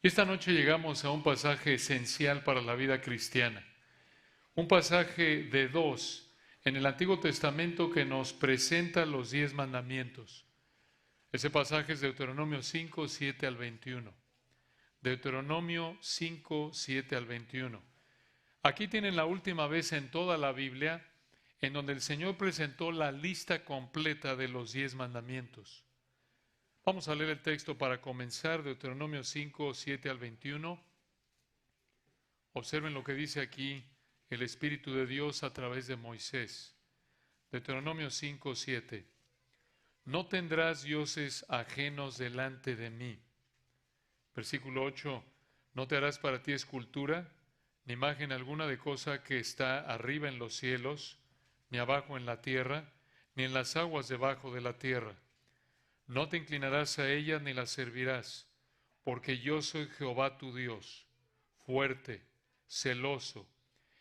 Y esta noche llegamos a un pasaje esencial para la vida cristiana, un pasaje de dos en el Antiguo Testamento que nos presenta los 10 mandamientos. Ese pasaje es Deuteronomio 5, 7 al 21. Deuteronomio 5, 7 al 21. Aquí tienen la última vez en toda la Biblia en donde el Señor presentó la lista completa de los 10 mandamientos. Vamos a leer el texto para comenzar, Deuteronomio 5, 7 al 21. Observen lo que dice aquí el Espíritu de Dios a través de Moisés. Deuteronomio 5, 7. No tendrás dioses ajenos delante de mí. Versículo 8. No te harás para ti escultura, ni imagen alguna de cosa que está arriba en los cielos, ni abajo en la tierra, ni en las aguas debajo de la tierra. No te inclinarás a ellas ni las servirás, porque yo soy Jehová tu Dios, fuerte, celoso,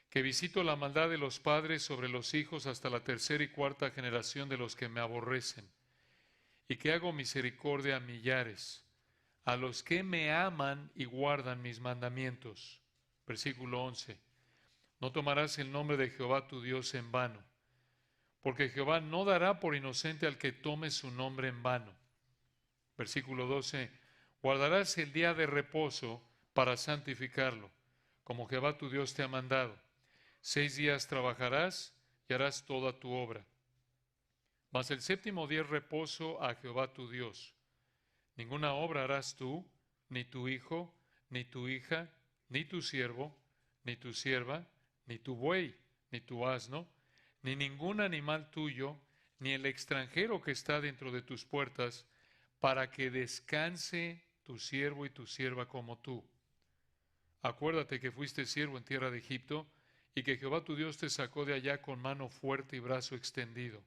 que visito la maldad de los padres sobre los hijos hasta la tercera y cuarta generación de los que me aborrecen, y que hago misericordia a millares, a los que me aman y guardan mis mandamientos. Versículo 11. No tomarás el nombre de Jehová tu Dios en vano, porque Jehová no dará por inocente al que tome su nombre en vano. Versículo 12. Guardarás el día de reposo para santificarlo, como Jehová tu Dios te ha mandado. 6 días trabajarás y harás toda tu obra. Mas el séptimo día es reposo a Jehová tu Dios. Ninguna obra harás tú, ni tu hijo, ni tu hija, ni tu siervo, ni tu sierva, ni tu buey, ni tu asno, ni ningún animal tuyo, ni el extranjero que está dentro de tus puertas, para que descanse tu siervo y tu sierva como tú. Acuérdate que fuiste siervo en tierra de Egipto, y que Jehová tu Dios te sacó de allá con mano fuerte y brazo extendido.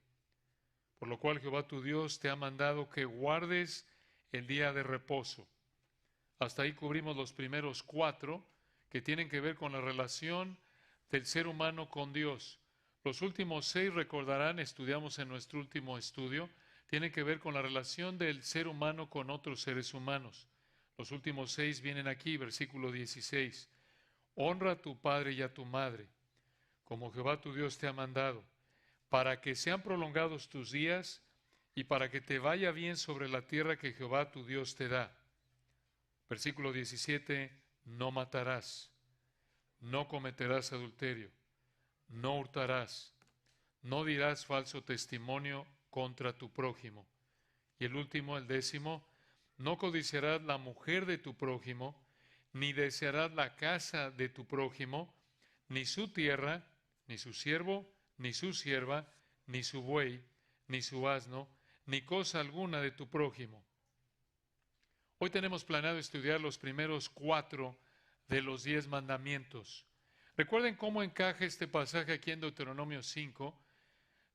Por lo cual Jehová tu Dios te ha mandado que guardes el día de reposo. Hasta ahí cubrimos los primeros 4 que tienen que ver con la relación del ser humano con Dios. Los últimos 6, recordarán, estudiamos en nuestro último estudio, tienen que ver con la relación del ser humano con otros seres humanos. Los últimos 6 vienen aquí, versículo 16. Honra a tu padre y a tu madre, como Jehová tu Dios te ha mandado, para que sean prolongados tus días y para que te vaya bien sobre la tierra que Jehová tu Dios te da. Versículo 17, no matarás, no cometerás adulterio, no hurtarás, no dirás falso testimonio contra tu prójimo. Y el último, el 10, no codiciarás la mujer de tu prójimo, ni desearás la casa de tu prójimo, ni su tierra, ni su siervo, ni su sierva, ni su buey, ni su asno, ni cosa alguna de tu prójimo. Hoy tenemos planeado estudiar los primeros 4 de los 10 mandamientos. Recuerden cómo encaja este pasaje aquí en Deuteronomio 5.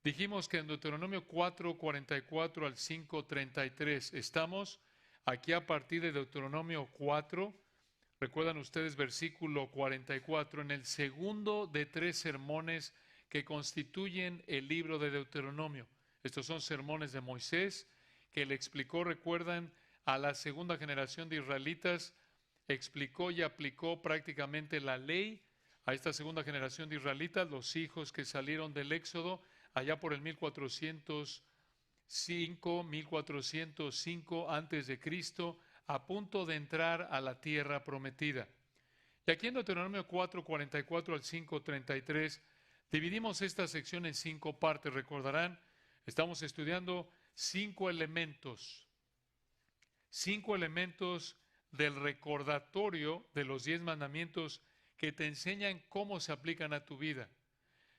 Dijimos que en Deuteronomio 4, 44 al 5, 33. Estamos aquí a partir de Deuteronomio 4. Recuerdan ustedes versículo 44, en el segundo de 3 sermones que constituyen el libro de Deuteronomio. Estos son sermones de Moisés que le explicó, recuerdan, a la segunda generación de israelitas, explicó y aplicó prácticamente la ley a esta segunda generación de israelitas, los hijos que salieron del Éxodo allá por el 1405 antes de Cristo, a punto de entrar a la tierra prometida. Y aquí en Deuteronomio 4, 44 al 5, 33, dividimos esta sección en 5 partes. Recordarán, estamos estudiando 5 elementos del recordatorio de los 10 mandamientos que te enseñan cómo se aplican a tu vida.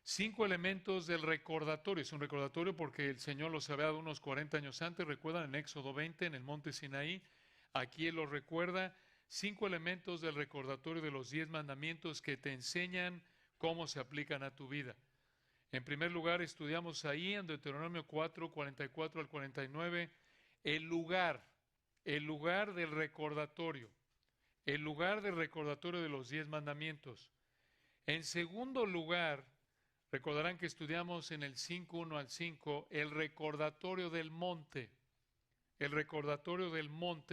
5 elementos del recordatorio. Es un recordatorio porque el Señor los había dado unos 40 años antes. Recuerdan en Éxodo 20, en el monte Sinaí. Aquí Él los recuerda. 5 elementos del recordatorio de los 10 mandamientos que te enseñan cómo se aplican a tu vida. En primer lugar, estudiamos ahí en Deuteronomio 4, 44 al 49, el lugar del recordatorio. El lugar del recordatorio de los 10 mandamientos. En segundo lugar, recordarán que estudiamos en el 5, 1 al 5, el recordatorio del monte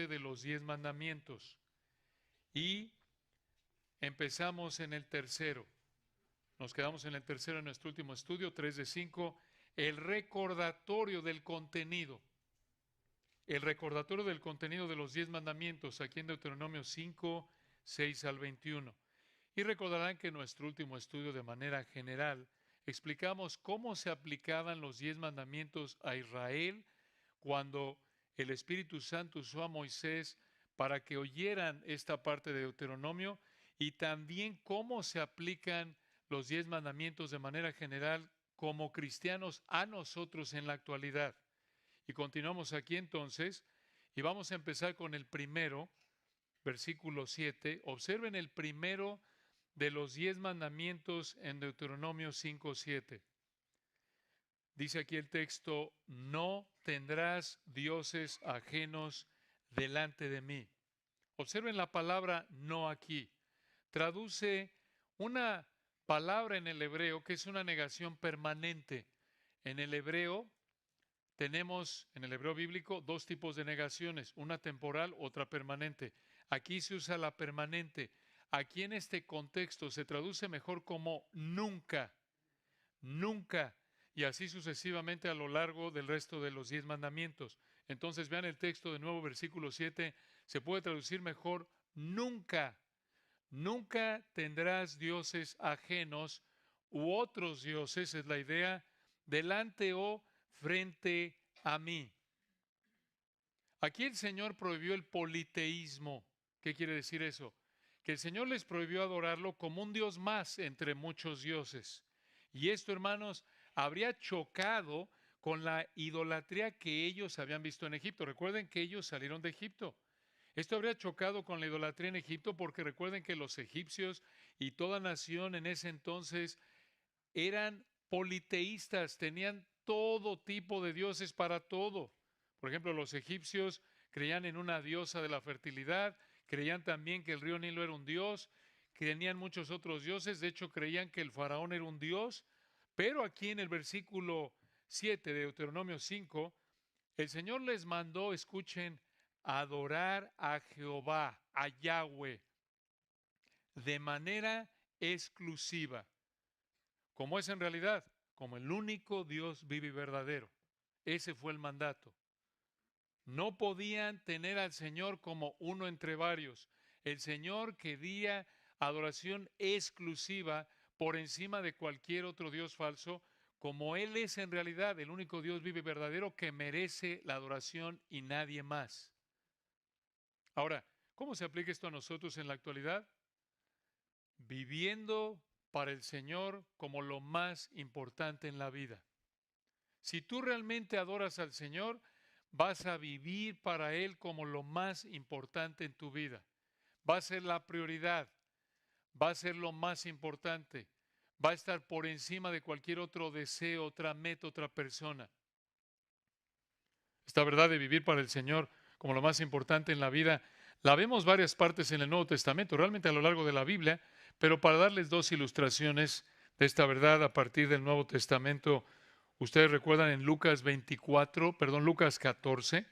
de los 10 mandamientos. y empezamos en el tercero. Nos quedamos en el tercero en nuestro último estudio, 3 de 5, el recordatorio del contenido. El recordatorio del contenido de los 10 mandamientos, aquí en Deuteronomio 5, 6 al 21. Y recordarán que en nuestro último estudio, de manera general, explicamos cómo se aplicaban los 10 mandamientos a Israel cuando el Espíritu Santo usó a Moisés para que oyeran esta parte de Deuteronomio, y también cómo se aplican los 10 mandamientos de manera general como cristianos a nosotros en la actualidad. Y continuamos aquí entonces, y vamos a empezar con el primero, versículo 7. Observen el primero de los 10 mandamientos en Deuteronomio 5, 7. Dice aquí el texto: no tendrás dioses ajenos delante de mí. Observen la palabra no aquí. Traduce una palabra en el hebreo que es una negación permanente. En el hebreo tenemos, en el hebreo bíblico, dos tipos de negaciones, una temporal, otra permanente. Aquí se usa la permanente. Aquí en este contexto se traduce mejor como nunca, nunca, y así sucesivamente a lo largo del resto de los 10 mandamientos. Entonces vean el texto de nuevo, versículo 7, se puede traducir mejor nunca. Nunca tendrás dioses ajenos u otros dioses, es la idea, delante o frente a mí. Aquí el Señor prohibió el politeísmo. ¿Qué quiere decir eso? Que el Señor les prohibió adorarlo como un Dios más entre muchos dioses. Y esto, hermanos, habría chocado con la idolatría que ellos habían visto en Egipto. Recuerden que ellos salieron de Egipto. Esto habría chocado con la idolatría en Egipto porque recuerden que los egipcios y toda nación en ese entonces eran politeístas, tenían todo tipo de dioses para todo. Por ejemplo, los egipcios creían en una diosa de la fertilidad, creían también que el río Nilo era un dios, tenían muchos otros dioses, de hecho creían que el faraón era un dios, pero aquí en el versículo 7 de Deuteronomio 5, el Señor les mandó, escuchen, adorar a Jehová, a Yahweh, de manera exclusiva. ¿Cómo es en realidad? Como el único Dios vivo y verdadero. Ese fue el mandato. No podían tener al Señor como uno entre varios. El Señor quería adoración exclusiva por encima de cualquier otro Dios falso, como Él es en realidad el único Dios vivo y verdadero que merece la adoración y nadie más. Ahora, ¿cómo se aplica esto a nosotros en la actualidad? Viviendo para el Señor como lo más importante en la vida. Si tú realmente adoras al Señor, vas a vivir para Él como lo más importante en tu vida. Va a ser la prioridad, va a ser lo más importante, va a estar por encima de cualquier otro deseo, otra meta, otra persona. Esta verdad de vivir para el Señor como lo más importante en la vida, la vemos varias partes en el Nuevo Testamento, realmente a lo largo de la Biblia, pero para darles dos ilustraciones de esta verdad a partir del Nuevo Testamento, ustedes recuerdan en Lucas 14,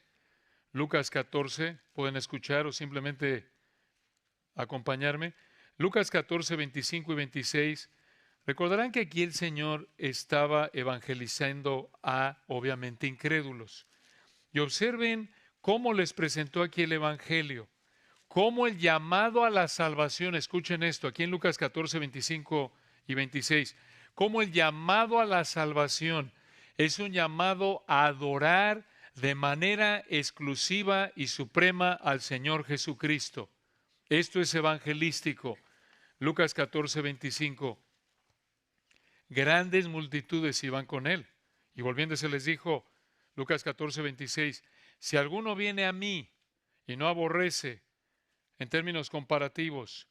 pueden escuchar o simplemente acompañarme. Lucas 14, 25 y 26. Recordarán que aquí el Señor estaba evangelizando a, obviamente, incrédulos. Y observen cómo les presentó aquí el Evangelio, cómo el llamado a la salvación, escuchen esto, aquí en Lucas 14, 25 y 26, cómo el llamado a la salvación es un llamado a adorar de manera exclusiva y suprema al Señor Jesucristo. Esto es evangelístico. Lucas 14, 25. Grandes multitudes iban con él. Y volviéndose les dijo, Lucas 14, 26, si alguno viene a mí y no aborrece, en términos comparativos,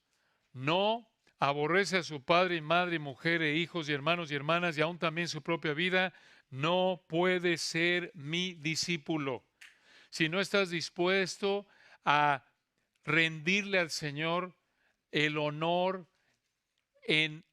no aborrece a su padre y madre y mujer e hijos y hermanos y hermanas y aún también su propia vida, no puede ser mi discípulo. Si no estás dispuesto a rendirle al Señor el honor en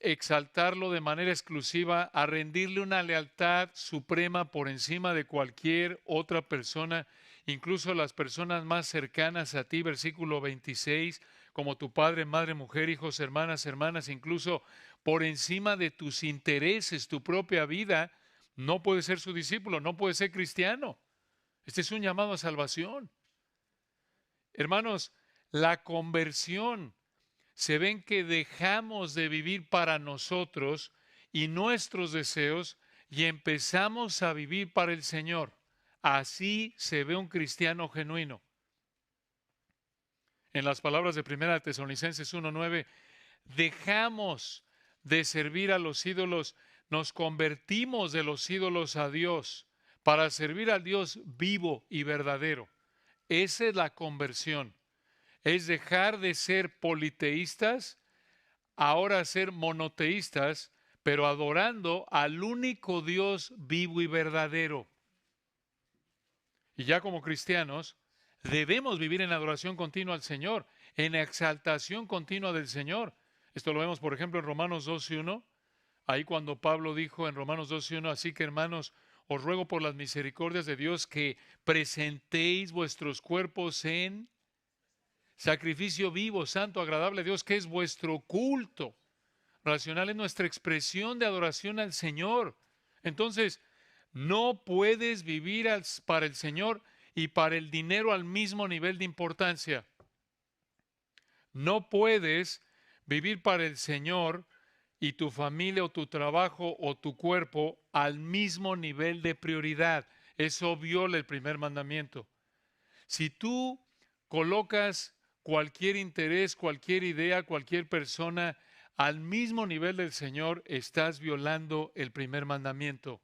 exaltarlo de manera exclusiva, a rendirle una lealtad suprema por encima de cualquier otra persona incluso las personas más cercanas a ti, versículo 26, como tu padre, madre, mujer, hijos, hermanas, incluso por encima de tus intereses, tu propia vida, no puede ser su discípulo, no puede ser cristiano. Este es un llamado a salvación. Hermanos, la conversión se ven que dejamos de vivir para nosotros y nuestros deseos y empezamos a vivir para el Señor. Así se ve un cristiano genuino. En las palabras de 1 Tesalonicenses 1:9, dejamos de servir a los ídolos, nos convertimos de los ídolos a Dios para servir al Dios vivo y verdadero. Esa es la conversión. Es dejar de ser politeístas, ahora ser monoteístas, pero adorando al único Dios vivo y verdadero. Y ya como cristianos, debemos vivir en adoración continua al Señor, en exaltación continua del Señor. Esto lo vemos, por ejemplo, en Romanos 2:1. Ahí cuando Pablo dijo en Romanos 2:1, así que hermanos, os ruego por las misericordias de Dios que presentéis vuestros cuerpos en sacrificio vivo, santo, agradable a Dios, que es vuestro culto. Racional es nuestra expresión de adoración al Señor. Entonces, no puedes vivir para el Señor y para el dinero al mismo nivel de importancia. No puedes vivir para el Señor y tu familia o tu trabajo o tu cuerpo al mismo nivel de prioridad. Eso viola el primer mandamiento. Si tú colocas cualquier interés, cualquier idea, cualquier persona al mismo nivel del Señor, estás violando el primer mandamiento.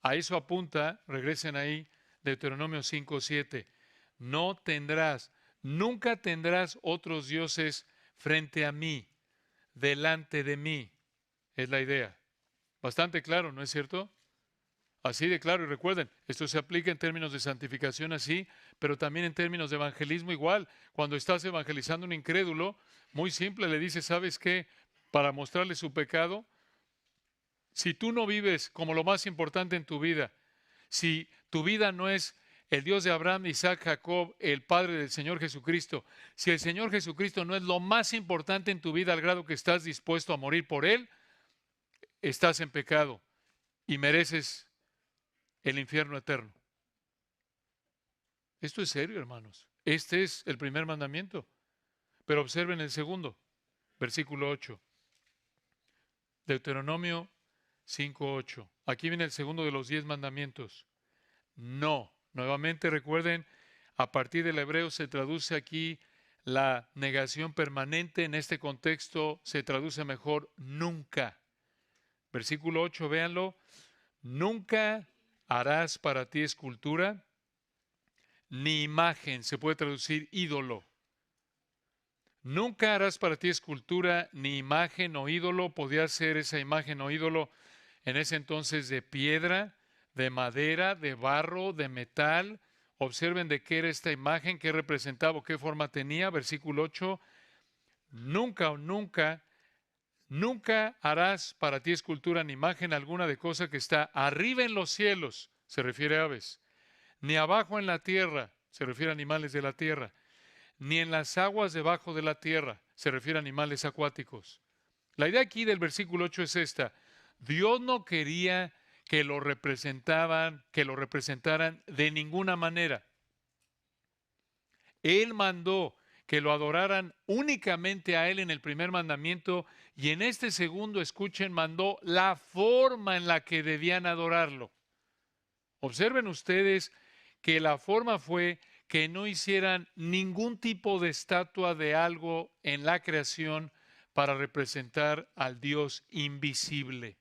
A eso apunta, regresen ahí, Deuteronomio 5:7. No tendrás, nunca tendrás otros dioses frente a mí, delante de mí. Es la idea. Bastante claro, ¿no es cierto? Así de claro, y recuerden, esto se aplica en términos de santificación así, pero también en términos de evangelismo igual. Cuando estás evangelizando a un incrédulo, muy simple, le dices, ¿sabes qué? Para mostrarle su pecado, si tú no vives como lo más importante en tu vida, si tu vida no es el Dios de Abraham, Isaac, Jacob, el Padre del Señor Jesucristo, si el Señor Jesucristo no es lo más importante en tu vida al grado que estás dispuesto a morir por Él, estás en pecado y mereces el infierno eterno. Esto es serio, hermanos. Este es el primer mandamiento. Pero observen el segundo, versículo 8. Deuteronomio 5:8. Aquí viene el segundo de los 10 mandamientos. No. Nuevamente recuerden, a partir del hebreo se traduce aquí la negación permanente. En este contexto se traduce mejor nunca. Versículo 8, véanlo. Nunca harás para ti escultura ni imagen, se puede traducir ídolo. Nunca harás para ti escultura, ni imagen o ídolo. Podía ser esa imagen o ídolo en ese entonces de piedra, de madera, de barro, de metal. Observen de qué era esta imagen, qué representaba o qué forma tenía. Versículo 8. Nunca harás para ti escultura ni imagen alguna de cosa que está arriba en los cielos, se refiere a aves, ni abajo en la tierra, se refiere a animales de la tierra, ni en las aguas debajo de la tierra, se refiere a animales acuáticos. La idea aquí del versículo 8 es esta: Dios no quería que lo representaran de ninguna manera. Él mandó que lo adoraran únicamente a Él en el primer mandamiento, y en este segundo, escuchen, mandó la forma en la que debían adorarlo. Observen ustedes que la forma fue que no hicieran ningún tipo de estatua de algo en la creación para representar al Dios invisible.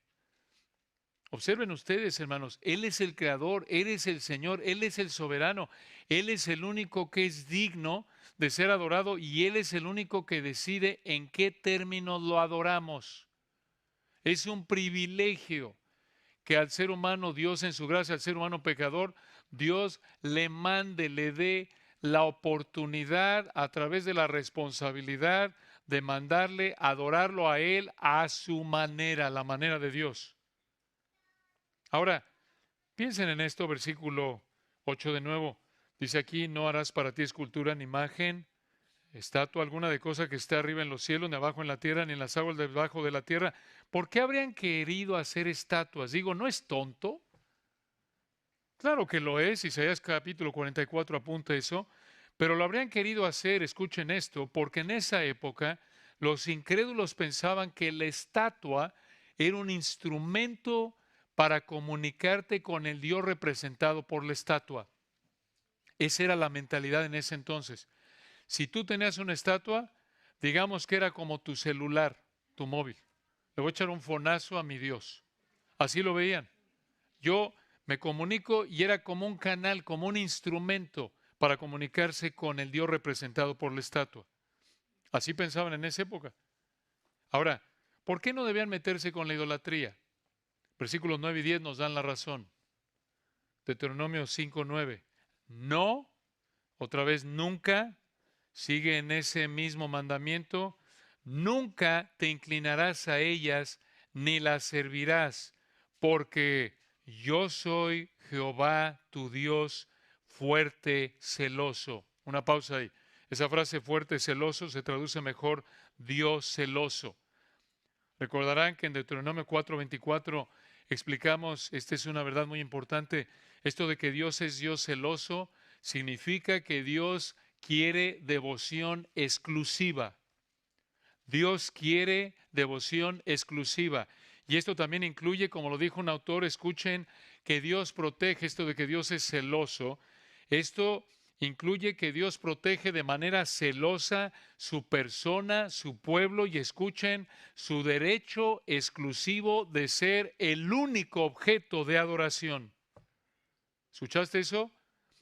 Observen ustedes, hermanos, Él es el creador, Él es el Señor, Él es el soberano, Él es el único que es digno de ser adorado y Él es el único que decide en qué términos lo adoramos. Es un privilegio que al ser humano, Dios en su gracia, al ser humano pecador, Dios le mande, le dé la oportunidad a través de la responsabilidad de mandarle adorarlo a Él a su manera, la manera de Dios. Ahora, piensen en esto, versículo 8 de nuevo. Dice aquí, no harás para ti escultura ni imagen, estatua alguna de cosa que esté arriba en los cielos, ni abajo en la tierra, ni en las aguas debajo de la tierra. ¿Por qué habrían querido hacer estatuas? Digo, ¿no es tonto? Claro que lo es, Isaías capítulo 44 apunta eso, pero lo habrían querido hacer, escuchen esto, porque en esa época los incrédulos pensaban que la estatua era un instrumento para comunicarte con el Dios representado por la estatua. Esa era la mentalidad en ese entonces. Si tú tenías una estatua, digamos que era como tu celular, tu móvil. Le voy a echar un fonazo a mi Dios. Así lo veían. Yo me comunico y era como un canal, como un instrumento para comunicarse con el Dios representado por la estatua. Así pensaban en esa época. Ahora, ¿por qué no debían meterse con la idolatría? Versículos 9 y 10 nos dan la razón. Deuteronomio 5:9. No, otra vez nunca, sigue en ese mismo mandamiento, nunca te inclinarás a ellas ni las servirás, porque yo soy Jehová tu Dios, fuerte, celoso. Una pausa ahí. Esa frase fuerte, celoso, se traduce mejor Dios celoso. Recordarán que en Deuteronomio 4:24 explicamos, esta es una verdad muy importante, esto de que Dios es Dios celoso, significa que Dios quiere devoción exclusiva. Dios quiere devoción exclusiva. Y esto también incluye, como lo dijo un autor, escuchen, que Dios protege, esto de que Dios es celoso. Esto incluye que Dios protege de manera celosa su persona, su pueblo y escuchen, su derecho exclusivo de ser el único objeto de adoración. ¿Escuchaste eso?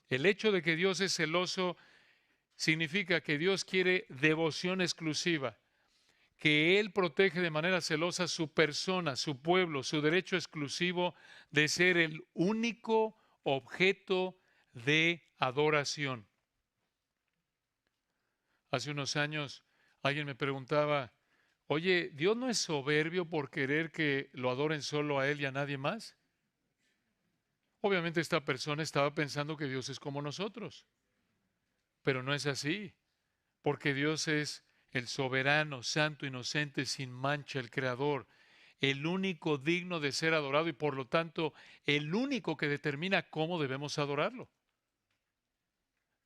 El hecho de que Dios es celoso significa que Dios quiere devoción exclusiva, que Él protege de manera celosa su persona, su pueblo, su derecho exclusivo de ser el único objeto de adoración. Hace unos años alguien me preguntaba, oye, ¿Dios no es soberbio por querer que lo adoren solo a Él y a nadie más? Obviamente esta persona estaba pensando que Dios es como nosotros, pero no es así, porque Dios es el soberano, santo, inocente, sin mancha, el creador, el único digno de ser adorado y por lo tanto el único que determina cómo debemos adorarlo.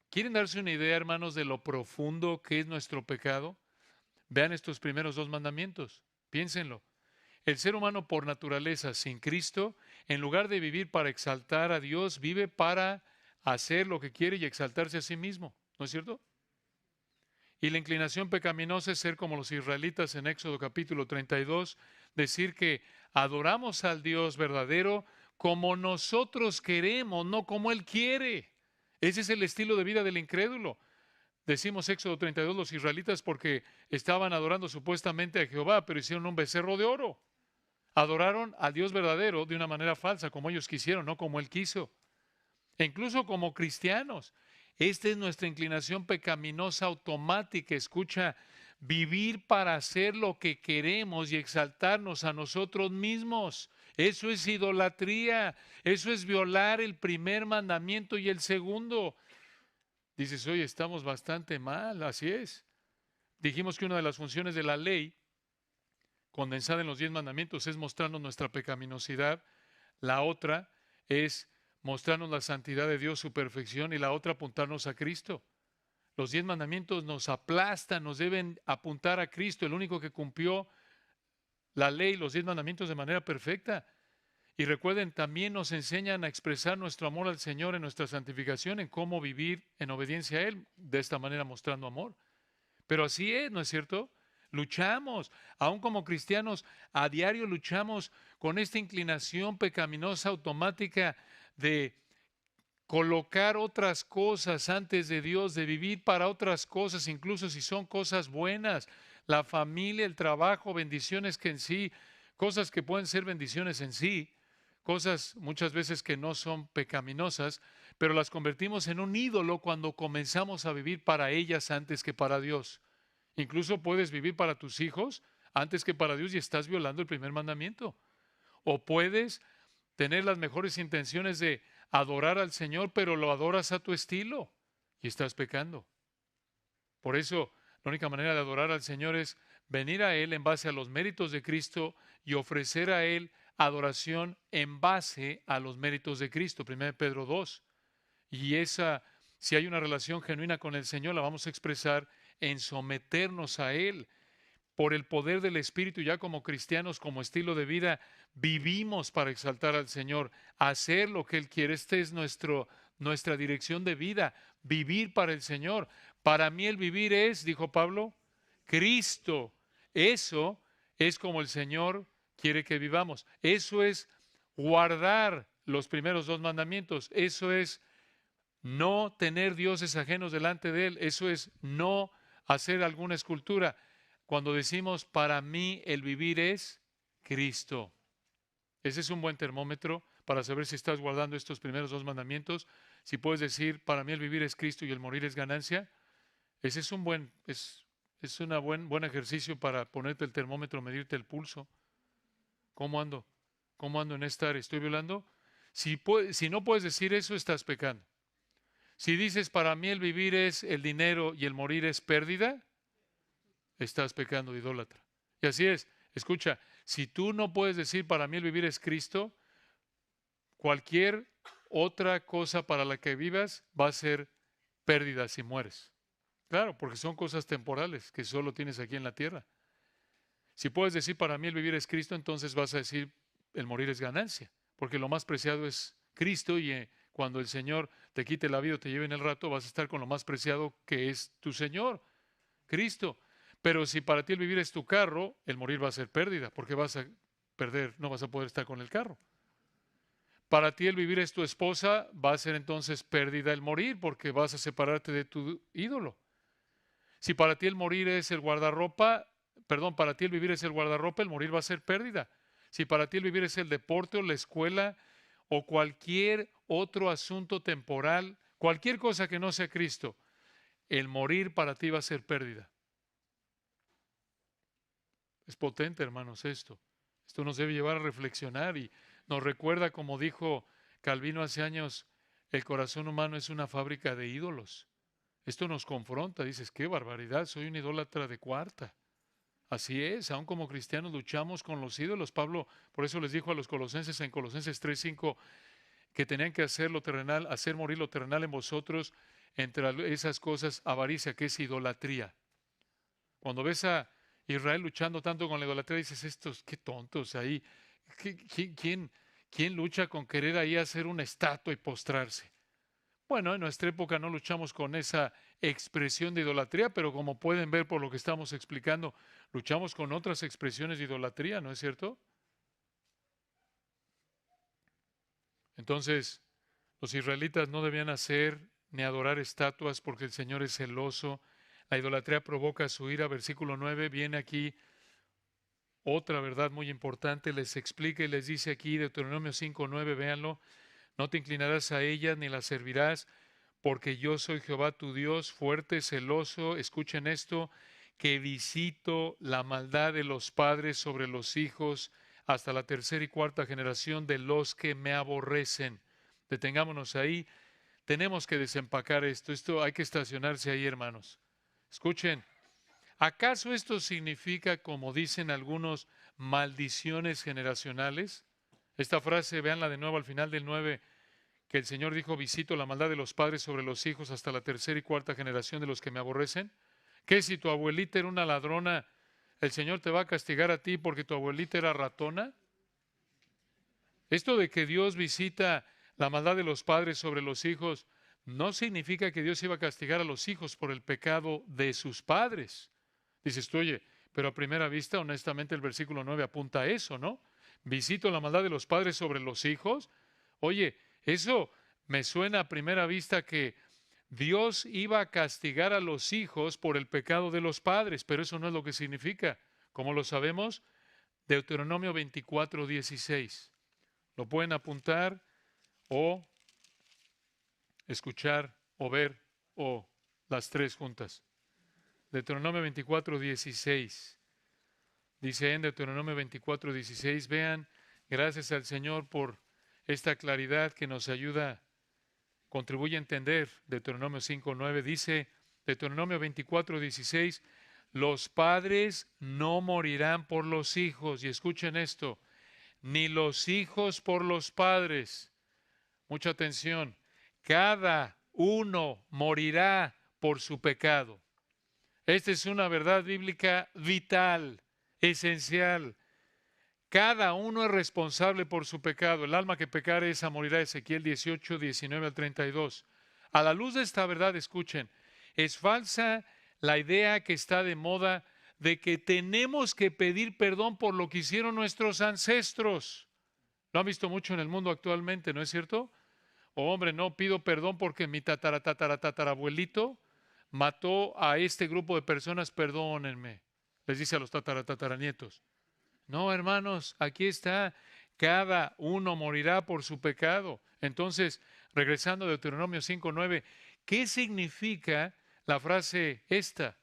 ¿Quieren darse una idea, hermanos, de lo profundo que es nuestro pecado? Vean estos primeros dos mandamientos, piénsenlo. El ser humano por naturaleza, sin Cristo, en lugar de vivir para exaltar a Dios, vive para hacer lo que quiere y exaltarse a sí mismo, ¿no es cierto? Y la inclinación pecaminosa es ser como los israelitas en Éxodo capítulo 32, decir que adoramos al Dios verdadero como nosotros queremos, no como Él quiere. Ese es el estilo de vida del incrédulo. Decimos Éxodo 32, los israelitas porque estaban adorando supuestamente a Jehová, pero hicieron un becerro de oro. Adoraron al Dios verdadero de una manera falsa, como ellos quisieron, no como Él quiso. E incluso como cristianos, esta es nuestra inclinación pecaminosa automática. Escucha, vivir para hacer lo que queremos y exaltarnos a nosotros mismos. Eso es idolatría. Eso es violar el primer mandamiento y el segundo. Dices, oye, estamos bastante mal, así es. Dijimos que una de las funciones de la ley, condensada en los 10 mandamientos, es mostrarnos nuestra pecaminosidad. La otra es mostrarnos la santidad de Dios, su perfección, y la otra apuntarnos a Cristo. Los 10 mandamientos nos aplastan, nos deben apuntar a Cristo, el único que cumplió la ley, los 10 mandamientos de manera perfecta. Y recuerden, también nos enseñan a expresar nuestro amor al Señor en nuestra santificación, en cómo vivir en obediencia a Él, de esta manera mostrando amor. Pero así es, ¿no es cierto? Luchamos, aún como cristianos, a diario luchamos con esta inclinación pecaminosa automática de colocar otras cosas antes de Dios, de vivir para otras cosas, incluso si son cosas buenas, la familia, el trabajo, bendiciones que en sí, cosas que pueden ser bendiciones en sí, cosas muchas veces que no son pecaminosas, pero las convertimos en un ídolo cuando comenzamos a vivir para ellas antes que para Dios. Incluso puedes vivir para tus hijos antes que para Dios y estás violando el primer mandamiento. O puedes tener las mejores intenciones de adorar al Señor, pero lo adoras a tu estilo y estás pecando. Por eso, la única manera de adorar al Señor es venir a Él en base a los méritos de Cristo y ofrecer a Él adoración en base a los méritos de Cristo. 1 Pedro 2. Y esa, si hay una relación genuina con el Señor, la vamos a expresar en someternos a Él. Por el poder del Espíritu, ya como cristianos, como estilo de vida, vivimos para exaltar al Señor, hacer lo que Él quiere. Esta es nuestra dirección de vida, vivir para el Señor. Para mí el vivir es, dijo Pablo, Cristo. Eso es como el Señor quiere que vivamos. Eso es guardar los primeros dos mandamientos. Eso es no tener dioses ajenos delante de Él. Eso es no hacer alguna escultura. Cuando decimos, para mí el vivir es Cristo. Ese es un buen termómetro para saber si estás guardando estos primeros dos mandamientos. Si puedes decir, para mí el vivir es Cristo y el morir es ganancia. Ese es un buen ejercicio para ponerte el termómetro, medirte el pulso. ¿Cómo ando? ¿Cómo ando en esta área? ¿Estoy violando? Si no puedes decir eso, estás pecando. Si dices, para mí el vivir es el dinero y el morir es pérdida, estás pecando de idólatra. Y así es. Escucha, si tú no puedes decir, para mí el vivir es Cristo, cualquier otra cosa para la que vivas va a ser pérdida si mueres. Claro, porque son cosas temporales que solo tienes aquí en la tierra. Si puedes decir, para mí el vivir es Cristo, entonces vas a decir, el morir es ganancia, porque lo más preciado es Cristo y cuando el Señor te quite la vida o te lleve en el rato, vas a estar con lo más preciado que es tu Señor, Cristo. Pero si para ti el vivir es tu carro, el morir va a ser pérdida, porque vas a perder, no vas a poder estar con el carro. Para ti el vivir es tu esposa, va a ser entonces pérdida el morir, porque vas a separarte de tu ídolo. Si para ti el morir es el guardarropa, para ti el vivir es el guardarropa, el morir va a ser pérdida. Si para ti el vivir es el deporte o la escuela o cualquier otro asunto temporal, cualquier cosa que no sea Cristo, el morir para ti va a ser pérdida. Es potente, hermanos, esto. Esto nos debe llevar a reflexionar y nos recuerda, como dijo Calvino hace años, el corazón humano es una fábrica de ídolos. Esto nos confronta, dices, qué barbaridad, soy un idólatra de cuarta. Así es, aún como cristianos luchamos con los ídolos. Pablo, por eso les dijo a los colosenses en Colosenses 3:5 que tenían que hacer lo terrenal, hacer morir lo terrenal en vosotros, entre esas cosas, avaricia, que es idolatría. Cuando ves a Israel luchando tanto con la idolatría, dices, estos, qué tontos ahí. ¿Quién lucha con querer ahí hacer una estatua y postrarse? Bueno, en nuestra época no luchamos con esa expresión de idolatría, pero como pueden ver por lo que estamos explicando, luchamos con otras expresiones de idolatría, ¿no es cierto? Entonces, los israelitas no debían hacer ni adorar estatuas porque el Señor es celoso. La idolatría provoca su ira. Versículo 9 viene aquí otra verdad muy importante. Les explica y les dice aquí, Deuteronomio 5:9, véanlo. No te inclinarás a ellas ni las servirás, porque yo soy Jehová tu Dios, fuerte, celoso. Escuchen esto, que visito la maldad de los padres sobre los hijos hasta la tercera y cuarta generación de los que me aborrecen. Detengámonos ahí. Tenemos que desempacar esto. Esto hay que estacionarse ahí, hermanos. Escuchen, ¿acaso esto significa, como dicen algunos, maldiciones generacionales? Esta frase, véanla de nuevo al final del 9, que el Señor dijo, visito la maldad de los padres sobre los hijos hasta la tercera y cuarta generación de los que me aborrecen. ¿Qué si tu abuelita era una ladrona, el Señor te va a castigar a ti porque tu abuelita era ratona? Esto de que Dios visita la maldad de los padres sobre los hijos no significa que Dios iba a castigar a los hijos por el pecado de sus padres. Dices tú, oye, pero a primera vista, honestamente, el versículo 9 apunta a eso, ¿no? Visito la maldad de los padres sobre los hijos. Oye, eso me suena a primera vista que Dios iba a castigar a los hijos por el pecado de los padres, pero eso no es lo que significa. ¿Cómo lo sabemos? Deuteronomio 24:16. Lo pueden apuntar o escuchar o ver o las tres juntas. Deuteronomio 24:16. Dice en Deuteronomio 24:16, vean, gracias al Señor por esta claridad que nos ayuda, contribuye a entender Deuteronomio 5:9. Dice Deuteronomio 24:16, los padres no morirán por los hijos. Y escuchen esto, ni los hijos por los padres. Mucha atención. Cada uno morirá por su pecado. Esta es una verdad bíblica vital, esencial. Cada uno es responsable por su pecado. El alma que pecare, esa morirá. Ezequiel 18:19-32. A la luz de esta verdad, escuchen, es falsa la idea que está de moda de que tenemos que pedir perdón por lo que hicieron nuestros ancestros. Lo han visto mucho en el mundo actualmente, ¿no es cierto? O hombre, no pido perdón porque mi tatarabuelito mató a este grupo de personas, perdónenme. Les dice a los tataranietos. No, hermanos, aquí está, cada uno morirá por su pecado. Entonces, regresando a Deuteronomio 5:9, ¿qué significa la frase esta?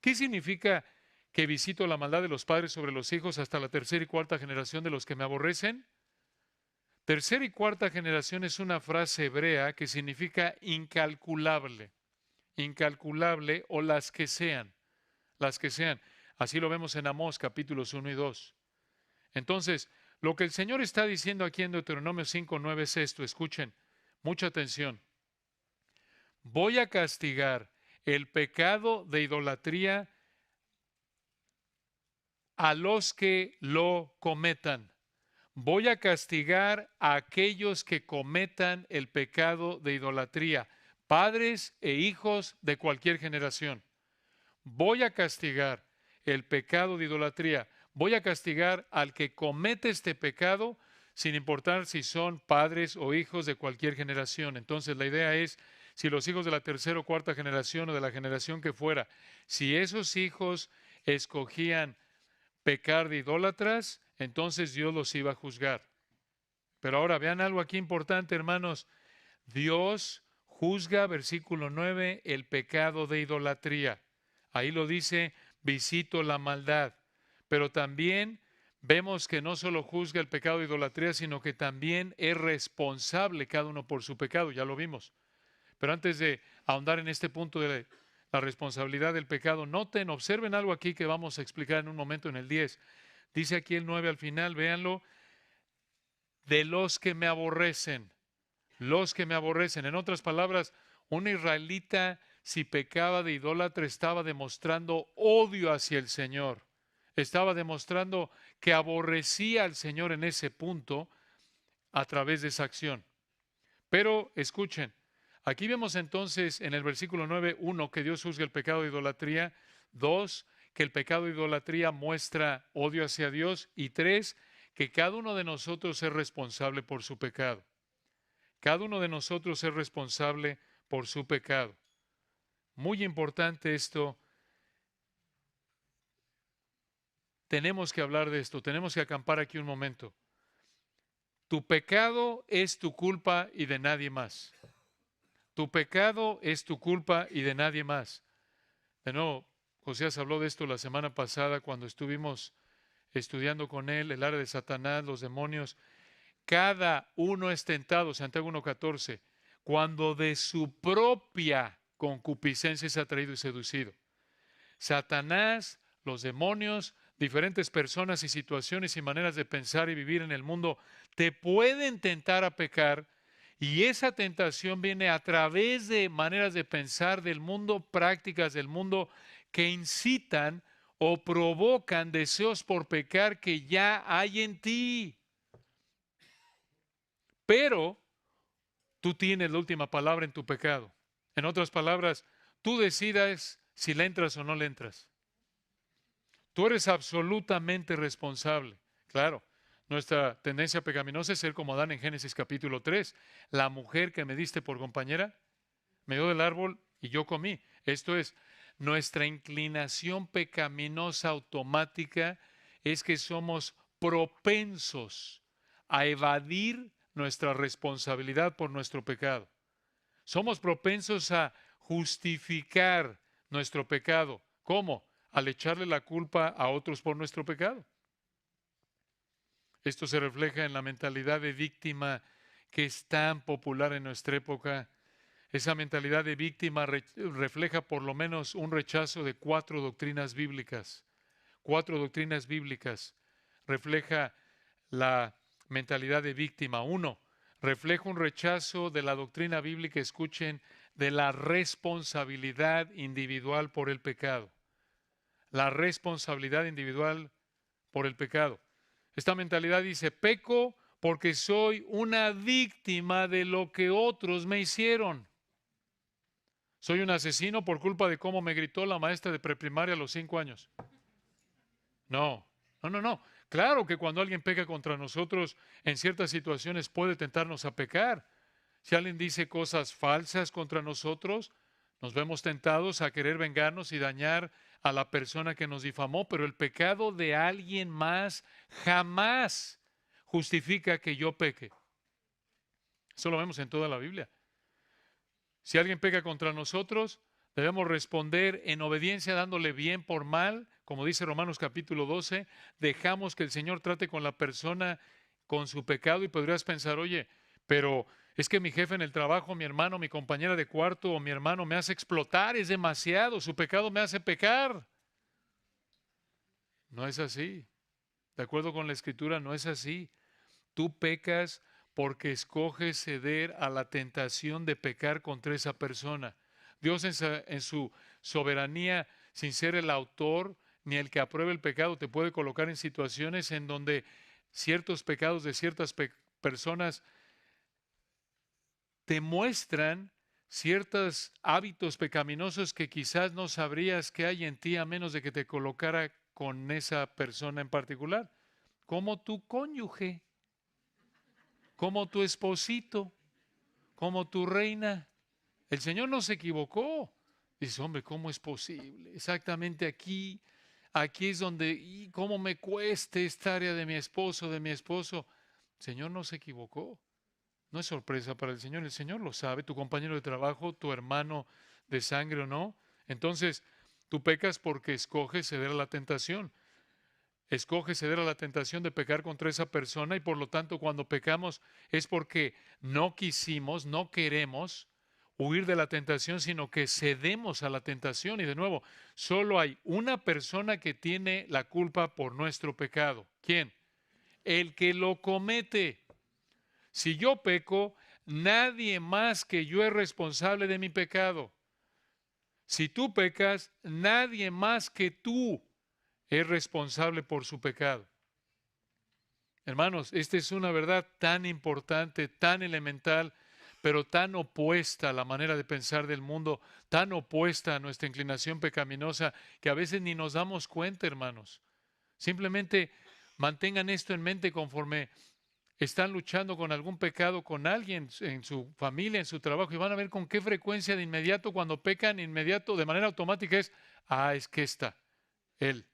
¿Qué significa que visito la maldad de los padres sobre los hijos hasta la tercera y cuarta generación de los que me aborrecen? Tercera y cuarta generación es una frase hebrea que significa incalculable, incalculable o las que sean, las que sean. Así lo vemos en Amós capítulos 1 y 2. Entonces, lo que el Señor está diciendo aquí en Deuteronomio 5:9 es esto, escuchen, mucha atención. Voy a castigar el pecado de idolatría a los que lo cometan. Voy a castigar a aquellos que cometan el pecado de idolatría, padres e hijos de cualquier generación. Voy a castigar el pecado de idolatría. Voy a castigar al que comete este pecado, sin importar si son padres o hijos de cualquier generación. Entonces, la idea es, si los hijos de la tercera o cuarta generación o de la generación que fuera, si esos hijos escogían pecar de idólatras, entonces Dios los iba a juzgar. Pero ahora vean algo aquí importante, hermanos. Dios juzga, versículo 9, el pecado de idolatría. Ahí lo dice, visito la maldad. Pero también vemos que no solo juzga el pecado de idolatría, sino que también es responsable cada uno por su pecado, ya lo vimos. Pero antes de ahondar en este punto de la responsabilidad del pecado, noten, observen algo aquí que vamos a explicar en un momento en el 10. Dice aquí el 9 al final, véanlo, de los que me aborrecen, los que me aborrecen. En otras palabras, un israelita, si pecaba de idólatra, estaba demostrando odio hacia el Señor. Estaba demostrando que aborrecía al Señor en ese punto a través de esa acción. Pero escuchen, aquí vemos entonces en el versículo 9, 1, que Dios juzga el pecado de idolatría, 2, que el pecado de idolatría muestra odio hacia Dios, y 3, que cada uno de nosotros es responsable por su pecado. Cada uno de nosotros es responsable por su pecado. Muy importante esto. Tenemos que hablar de esto, tenemos que acampar aquí un momento. Tu pecado es tu culpa y de nadie más. Tu pecado es tu culpa y de nadie más. De nuevo, Josías habló de esto la semana pasada cuando estuvimos estudiando con él el área de Satanás, los demonios. Cada uno es tentado, Santiago 1:14, cuando de su propia concupiscencia es atraído y seducido. Satanás, los demonios, diferentes personas y situaciones y maneras de pensar y vivir en el mundo te pueden tentar a pecar, y esa tentación viene a través de maneras de pensar del mundo, prácticas del mundo que incitan o provocan deseos por pecar que ya hay en ti. Pero tú tienes la última palabra en tu pecado. En otras palabras, tú decidas si le entras o no le entras. Tú eres absolutamente responsable. Claro, nuestra tendencia pecaminosa es ser como Adán en Génesis capítulo 3. La mujer que me diste por compañera me dio del árbol y yo comí. Esto es, nuestra inclinación pecaminosa automática es que somos propensos a evadir nuestra responsabilidad por nuestro pecado. Somos propensos a justificar nuestro pecado. ¿Cómo? Al echarle la culpa a otros por nuestro pecado. Esto se refleja en la mentalidad de víctima que es tan popular en nuestra época. Esa mentalidad de víctima refleja por lo menos un rechazo de 4 doctrinas bíblicas. 4 doctrinas bíblicas. Refleja la mentalidad de víctima. 1, refleja un rechazo de la doctrina bíblica, escuchen, de la responsabilidad individual por el pecado. La responsabilidad individual por el pecado. Esta mentalidad dice, peco porque soy una víctima de lo que otros me hicieron. Soy un asesino por culpa de cómo me gritó la maestra de preprimaria a los 5 años. No. Claro que cuando alguien peca contra nosotros, en ciertas situaciones puede tentarnos a pecar. Si alguien dice cosas falsas contra nosotros, nos vemos tentados a querer vengarnos y dañar a la persona que nos difamó, pero el pecado de alguien más jamás justifica que yo peque. Eso lo vemos en toda la Biblia. Si alguien peca contra nosotros, debemos responder en obediencia dándole bien por mal, como dice Romanos capítulo 12, dejamos que el Señor trate con la persona con su pecado y podrías pensar, oye, pero es que mi jefe en el trabajo, mi hermano, mi compañera de cuarto o mi hermano me hace explotar, es demasiado, su pecado me hace pecar. No es así. De acuerdo con la Escritura, no es así. Tú pecas porque escoges ceder a la tentación de pecar contra esa persona. Dios en su soberanía, sin ser el autor ni el que apruebe el pecado, te puede colocar en situaciones en donde ciertos pecados de ciertas personas te muestran ciertos hábitos pecaminosos que quizás no sabrías que hay en ti a menos de que te colocara con esa persona en particular, como tu cónyuge, como tu esposito, como tu reina. El Señor no se equivocó. Dice, hombre, ¿cómo es posible? Exactamente aquí es donde, y cómo me cueste esta área de mi esposo, de mi esposo. El Señor no se equivocó. No es sorpresa para el Señor lo sabe, tu compañero de trabajo, tu hermano de sangre o no. Entonces, tú pecas porque escoges ceder a la tentación. Escoges ceder a la tentación de pecar contra esa persona y por lo tanto cuando pecamos es porque no quisimos, no queremos huir de la tentación, sino que cedemos a la tentación. Y de nuevo, solo hay una persona que tiene la culpa por nuestro pecado. ¿Quién? El que lo comete. Si yo peco, nadie más que yo es responsable de mi pecado. Si tú pecas, nadie más que tú es responsable por su pecado. Hermanos, esta es una verdad tan importante, tan elemental, pero tan opuesta a la manera de pensar del mundo, tan opuesta a nuestra inclinación pecaminosa, que a veces ni nos damos cuenta, hermanos. Simplemente mantengan esto en mente conforme están luchando con algún pecado con alguien en su familia, en su trabajo, y van a ver con qué frecuencia de inmediato cuando pecan, inmediato, de manera automática es que está, él.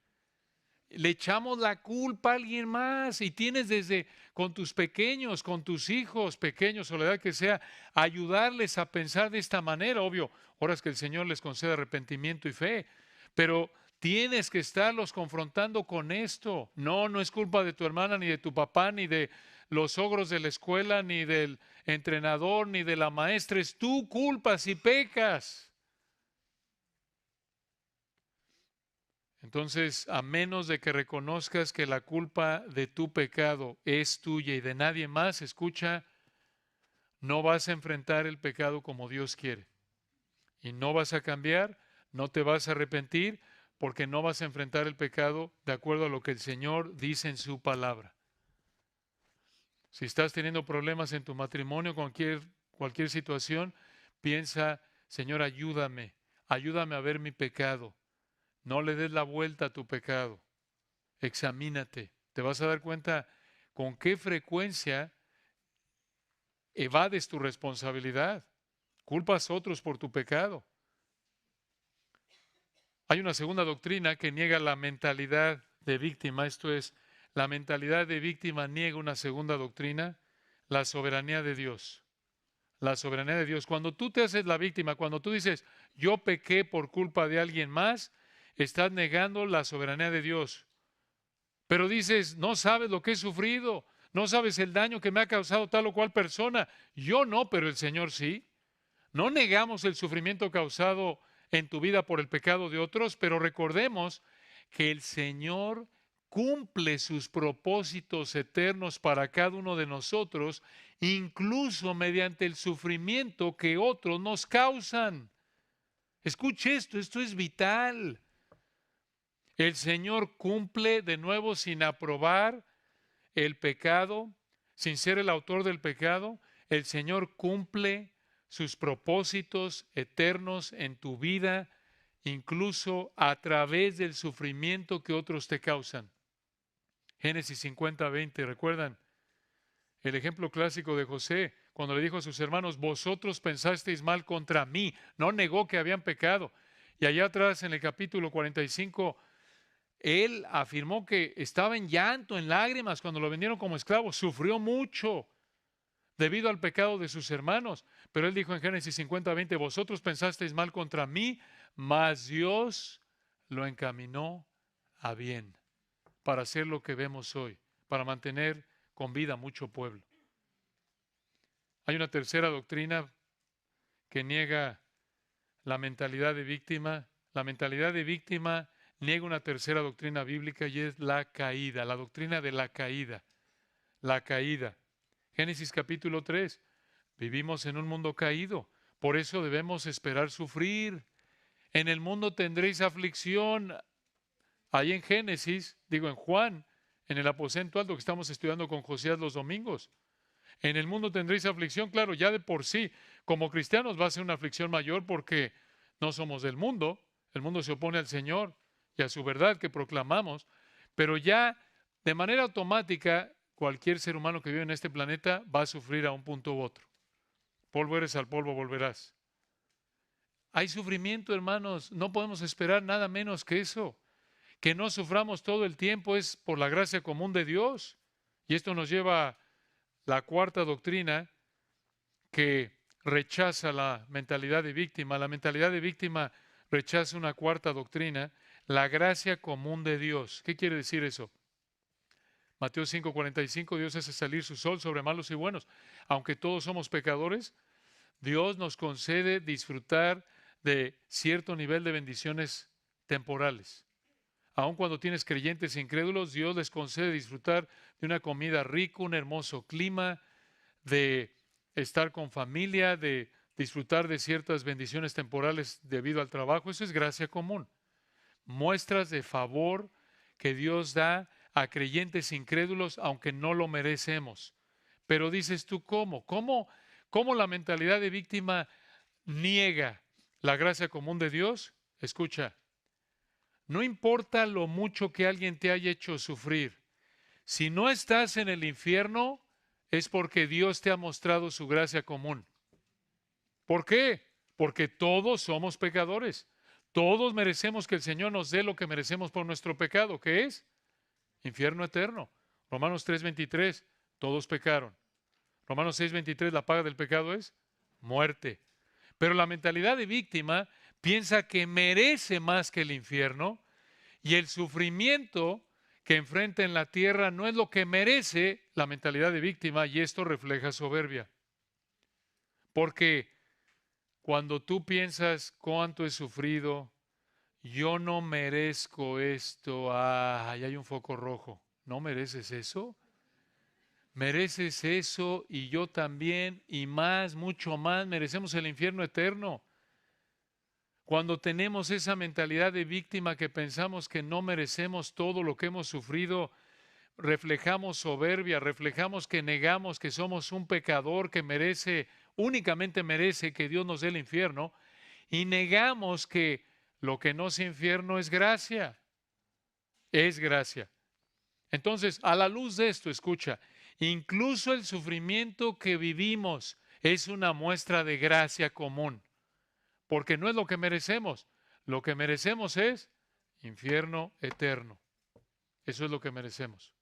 Le echamos la culpa a alguien más y tienes desde con tus pequeños, con tus hijos pequeños o la edad que sea, ayudarles a pensar de esta manera. Obvio, horas que el Señor les conceda arrepentimiento y fe, pero tienes que estarlos confrontando con esto. No, no es culpa de tu hermana, ni de tu papá, ni de los ogros de la escuela, ni del entrenador, ni de la maestra. Es tu culpa si pecas. Entonces, a menos de que reconozcas que la culpa de tu pecado es tuya y de nadie más, escucha, no vas a enfrentar el pecado como Dios quiere. Y no vas a cambiar, no te vas a arrepentir, porque no vas a enfrentar el pecado de acuerdo a lo que el Señor dice en su palabra. Si estás teniendo problemas en tu matrimonio, cualquier situación, piensa, Señor, ayúdame a ver mi pecado. No le des la vuelta a tu pecado. Examínate. Te vas a dar cuenta con qué frecuencia evades tu responsabilidad. Culpas a otros por tu pecado. Hay una segunda doctrina que niega la mentalidad de víctima. Esto es, la mentalidad de víctima niega una segunda doctrina, la soberanía de Dios. La soberanía de Dios. Cuando tú te haces la víctima, cuando tú dices, yo pequé por culpa de alguien más, estás negando la soberanía de Dios. Pero dices, no sabes lo que he sufrido, No sabes el daño que me ha causado tal o cual persona. Yo no, pero el Señor sí. No negamos el sufrimiento causado en tu vida por el pecado de otros, pero recordemos que el Señor cumple sus propósitos eternos para cada uno de nosotros, incluso mediante el sufrimiento que otros nos causan. Escuche esto es vital. El Señor cumple de nuevo sin aprobar el pecado, sin ser el autor del pecado. El Señor cumple sus propósitos eternos en tu vida, incluso a través del sufrimiento que otros te causan. Génesis 50:20, ¿recuerdan? El ejemplo clásico de José, cuando le dijo a sus hermanos, vosotros pensasteis mal contra mí, no negó que habían pecado. Y allá atrás en el capítulo 45, él afirmó que estaba en llanto, en lágrimas cuando lo vendieron como esclavo, sufrió mucho debido al pecado de sus hermanos. Pero él dijo en Génesis 50:20, vosotros pensasteis mal contra mí, mas Dios lo encaminó a bien para hacer lo que vemos hoy, para mantener con vida mucho pueblo. Hay una tercera doctrina que niega la mentalidad de víctima. La mentalidad de víctima niega una tercera doctrina bíblica y es la caída, la doctrina de la caída. La caída. Génesis capítulo 3. Vivimos en un mundo caído, por eso debemos esperar sufrir. En el mundo tendréis aflicción. Ahí en Génesis, digo en Juan, en el aposento alto que estamos estudiando con Josías los domingos. En el mundo tendréis aflicción, claro, ya de por sí, como cristianos va a ser una aflicción mayor porque no somos del mundo. El mundo se opone al Señor y a su verdad que proclamamos, pero ya de manera automática cualquier ser humano que vive en este planeta va a sufrir a un punto u otro. Polvo eres, al polvo volverás. Hay sufrimiento, hermanos, no podemos esperar nada menos que eso. Que no suframos todo el tiempo es por la gracia común de Dios. Y esto nos lleva a la cuarta doctrina que rechaza la mentalidad de víctima. La mentalidad de víctima rechaza una cuarta doctrina, la gracia común de Dios. ¿Qué quiere decir eso? Mateo 5:45, Dios hace salir su sol sobre malos y buenos. Aunque todos somos pecadores, Dios nos concede disfrutar de cierto nivel de bendiciones temporales. Aun cuando tienes creyentes e incrédulos, Dios les concede disfrutar de una comida rica, un hermoso clima, de estar con familia, de disfrutar de ciertas bendiciones temporales debido al trabajo. Eso es gracia común. Muestras de favor que Dios da a creyentes incrédulos, aunque no lo merecemos. Pero dices tú, ¿cómo? ¿Cómo la mentalidad de víctima niega la gracia común de Dios? Escucha, no importa lo mucho que alguien te haya hecho sufrir, si no estás en el infierno, es porque Dios te ha mostrado su gracia común. ¿Por qué? Porque todos somos pecadores. Todos merecemos que el Señor nos dé lo que merecemos por nuestro pecado. ¿Qué es? Infierno eterno. Romanos 3:23, todos pecaron. Romanos 6:23, la paga del pecado es muerte. Pero la mentalidad de víctima piensa que merece más que el infierno y el sufrimiento que enfrenta en la tierra no es lo que merece la mentalidad de víctima, y esto refleja soberbia. Porque cuando tú piensas cuánto he sufrido, yo no merezco esto, ahí hay un foco rojo. ¿No mereces eso? Mereces eso y yo también y más, mucho más, merecemos el infierno eterno. Cuando tenemos esa mentalidad de víctima que pensamos que no merecemos todo lo que hemos sufrido, reflejamos soberbia, reflejamos que negamos que somos un pecador que merece, únicamente merece que Dios nos dé el infierno, y negamos que lo que no es infierno es gracia. Es gracia. Entonces, a la luz de esto, escucha, incluso el sufrimiento que vivimos es una muestra de gracia común, porque no es lo que merecemos. Lo que merecemos es infierno eterno. Eso es lo que merecemos.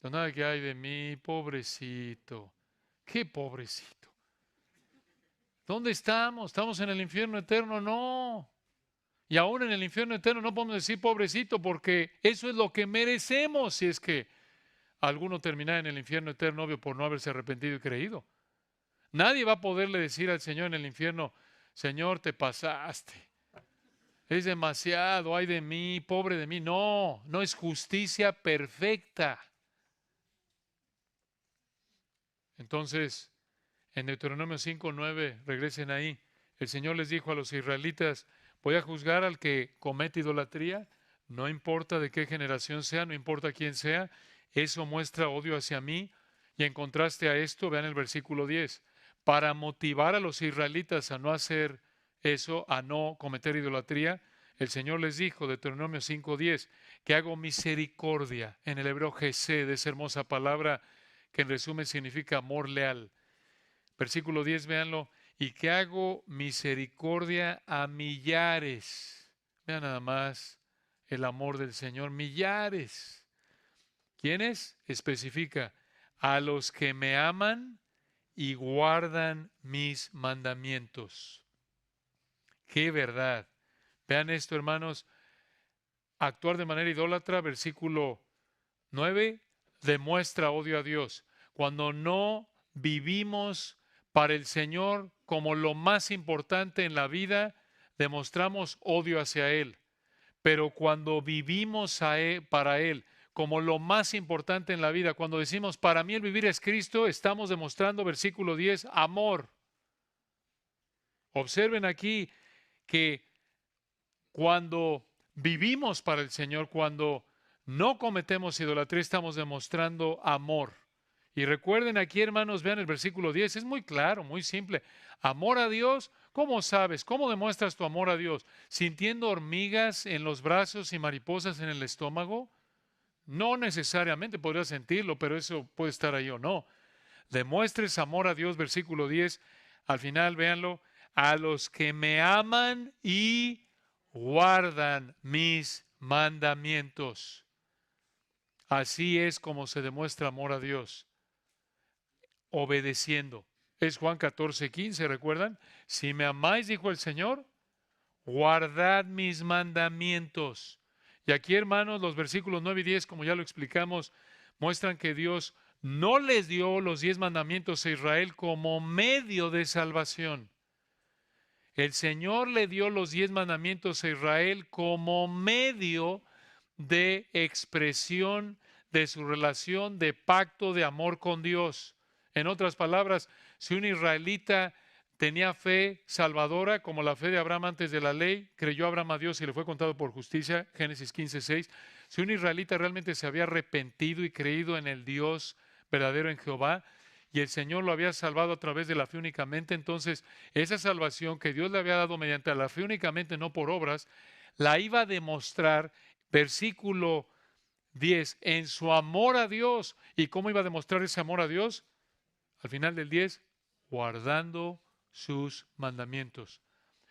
No nada que hay de mí, pobrecito. ¿Qué pobrecito? ¿Dónde estamos? ¿Estamos en el infierno eterno? No. Y aún en el infierno eterno no podemos decir pobrecito porque eso es lo que merecemos si es que alguno terminará en el infierno eterno, obvio, por no haberse arrepentido y creído. Nadie va a poderle decir al Señor en el infierno, Señor, te pasaste. Es demasiado, ay de mí, pobre de mí. No, no es justicia perfecta. Entonces, en Deuteronomio 5:9, regresen ahí, el Señor les dijo a los israelitas, voy a juzgar al que comete idolatría, no importa de qué generación sea, no importa quién sea, eso muestra odio hacia mí. Y en contraste a esto, vean el versículo 10, para motivar a los israelitas a no hacer eso, a no cometer idolatría, el Señor les dijo, Deuteronomio 5:10, que hago misericordia, en el hebreo Jesé, de esa hermosa palabra que en resumen significa amor leal. Versículo 10, véanlo, y que hago misericordia a millares. Vean nada más el amor del Señor, millares. ¿Quiénes? Especifica, a los que me aman y guardan mis mandamientos. ¡Qué verdad! Vean esto, hermanos, actuar de manera idólatra, versículo 9, demuestra odio a Dios. Cuando no vivimos para el Señor como lo más importante en la vida, demostramos odio hacia Él. Pero cuando vivimos para Él como lo más importante en la vida, cuando decimos, para mí el vivir es Cristo, estamos demostrando, versículo 10, amor. Observen aquí que cuando vivimos para el Señor, cuando no cometemos idolatría, estamos demostrando amor. Y recuerden aquí, hermanos, vean el versículo 10, es muy claro, muy simple. Amor a Dios, ¿cómo sabes? ¿Cómo demuestras tu amor a Dios? ¿Sintiendo hormigas en los brazos y mariposas en el estómago? No necesariamente podrías sentirlo, pero eso puede estar ahí o no. Demuestres amor a Dios, versículo 10, al final, véanlo, a los que me aman y guardan mis mandamientos. Así es como se demuestra amor a Dios, obedeciendo. Es Juan 14:15, ¿recuerdan? Si me amáis, dijo el Señor, guardad mis mandamientos. Y aquí, hermanos, los versículos 9 y 10, como ya lo explicamos, muestran que Dios no les dio los 10 mandamientos a Israel como medio de salvación. El Señor le dio los 10 mandamientos a Israel como medio de expresión de su relación de pacto de amor con Dios. En otras palabras, si un israelita tenía fe salvadora, como la fe de Abraham antes de la ley, creyó Abraham a Dios y le fue contado por justicia, Génesis 15:6. Si un israelita realmente se había arrepentido y creído en el Dios verdadero, en Jehová, y el Señor lo había salvado a través de la fe únicamente, entonces esa salvación que Dios le había dado mediante la fe únicamente, no por obras, la iba a demostrar, versículo 10, en su amor a Dios. ¿Y cómo iba a demostrar ese amor a Dios? Al final del 10, guardando sus mandamientos.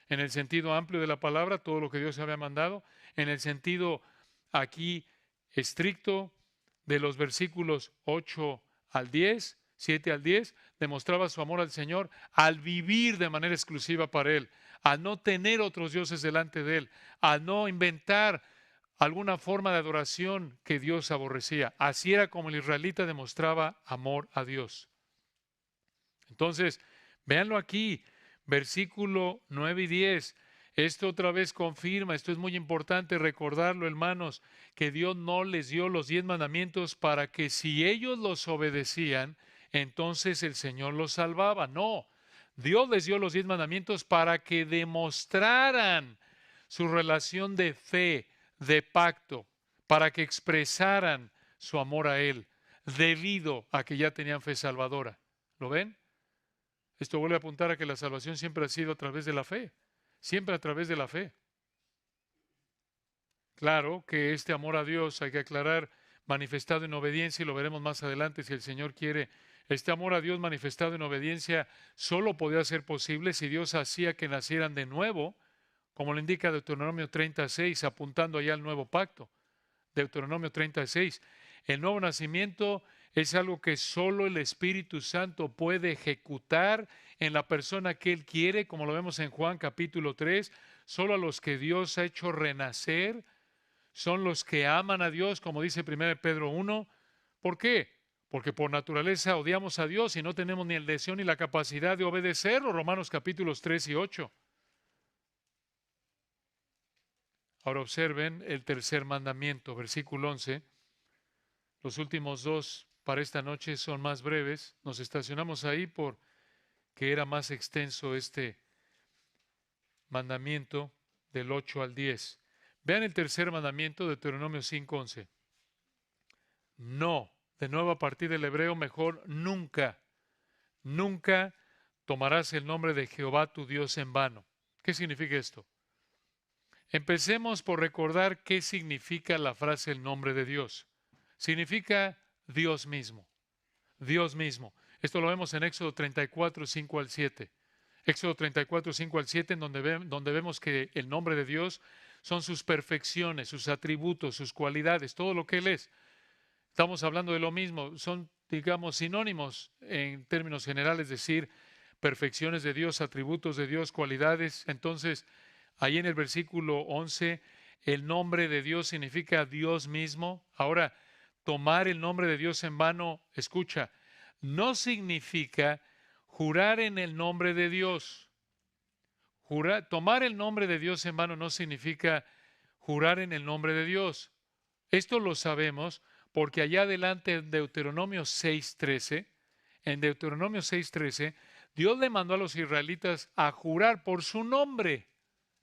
En el sentido amplio de la palabra, todo lo que Dios había mandado. En el sentido aquí estricto de los versículos 8 al 10, 7 al 10, demostraba su amor al Señor al vivir de manera exclusiva para Él, al no tener otros dioses delante de Él, al no inventar alguna forma de adoración que Dios aborrecía. Así era como el israelita demostraba amor a Dios. Entonces, véanlo aquí, versículo 9 y 10. Esto otra vez confirma, esto es muy importante recordarlo, hermanos, que Dios no les dio los 10 mandamientos para que si ellos los obedecían, entonces el Señor los salvaba. No, Dios les dio los 10 mandamientos para que demostraran su relación de fe, de pacto, para que expresaran su amor a Él, debido a que ya tenían fe salvadora. ¿Lo ven? Esto vuelve a apuntar a que la salvación siempre ha sido a través de la fe, siempre a través de la fe. Claro que este amor a Dios, hay que aclarar, manifestado en obediencia, y lo veremos más adelante si el Señor quiere. Este amor a Dios manifestado en obediencia solo podía ser posible si Dios hacía que nacieran de nuevo, como lo indica Deuteronomio 36, apuntando allá al nuevo pacto. Deuteronomio 36. El nuevo nacimiento es algo que solo el Espíritu Santo puede ejecutar en la persona que Él quiere, como lo vemos en Juan capítulo 3. Solo a los que Dios ha hecho renacer son los que aman a Dios, como dice 1 Pedro 1, ¿Por qué? Porque por naturaleza odiamos a Dios y no tenemos ni el deseo ni la capacidad de obedecerlo. Romanos capítulos 3 y 8. Ahora observen el tercer mandamiento, versículo 11. Los últimos dos para esta noche son más breves. Nos estacionamos ahí porque era más extenso este mandamiento del 8 al 10. Vean el tercer mandamiento de Deuteronomio 5:11. No, de nuevo a partir del hebreo, mejor nunca, nunca tomarás el nombre de Jehová tu Dios en vano. ¿Qué significa esto? Empecemos por recordar qué significa la frase el nombre de Dios. Significa Dios mismo. Dios mismo. Esto lo vemos en Éxodo 34, 5 al 7. Éxodo 34, 5 al 7, en donde vemos que el nombre de Dios son sus perfecciones, sus atributos, sus cualidades, todo lo que Él es. Estamos hablando de lo mismo, son, digamos, sinónimos en términos generales, decir perfecciones de Dios, atributos de Dios, cualidades. Entonces, ahí en el versículo 11, el nombre de Dios significa Dios mismo. Ahora, tomar el nombre de Dios en vano, escucha, no significa jurar en el nombre de Dios. Tomar el nombre de Dios en vano no significa jurar en el nombre de Dios. Esto lo sabemos porque allá adelante en Deuteronomio 6:13, Dios le mandó a los israelitas a jurar por su nombre.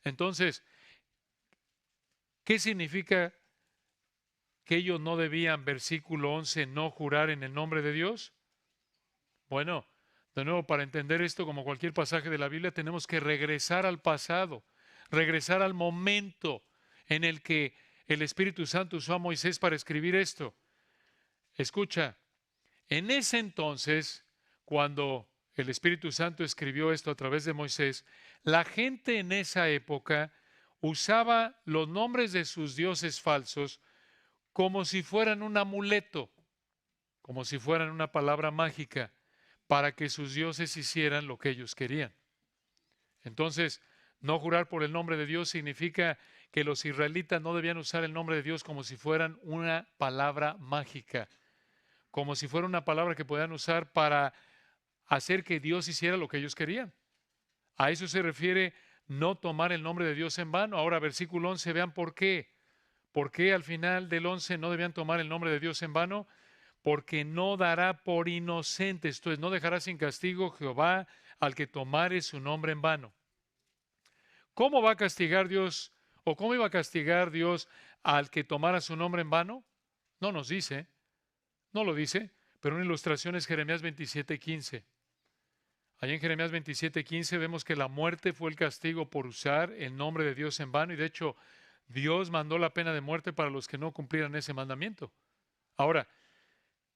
Entonces, ¿qué significa que ellos no debían, versículo 11, no jurar en el nombre de Dios? Bueno, de nuevo, para entender esto, como cualquier pasaje de la Biblia, tenemos que regresar al pasado, regresar al momento en el que el Espíritu Santo usó a Moisés para escribir esto. Escucha, en ese entonces, cuando el Espíritu Santo escribió esto a través de Moisés, la gente en esa época usaba los nombres de sus dioses falsos como si fueran un amuleto, como si fueran una palabra mágica, para que sus dioses hicieran lo que ellos querían. Entonces, no jurar por el nombre de Dios significa que los israelitas no debían usar el nombre de Dios como si fueran una palabra mágica, como si fuera una palabra que podían usar para hacer que Dios hiciera lo que ellos querían. A eso se refiere no tomar el nombre de Dios en vano. Ahora, versículo 11, vean por qué. ¿Por qué al final del 11 no debían tomar el nombre de Dios en vano? Porque no dará por inocente, esto es, no dejará sin castigo Jehová al que tomare su nombre en vano. ¿Cómo va a castigar Dios o cómo iba a castigar Dios al que tomara su nombre en vano? No nos dice, no lo dice, pero una ilustración es Jeremías 27:15. Allí en Jeremías 27:15 vemos que la muerte fue el castigo por usar el nombre de Dios en vano y de hecho Dios mandó la pena de muerte para los que no cumplieran ese mandamiento. Ahora,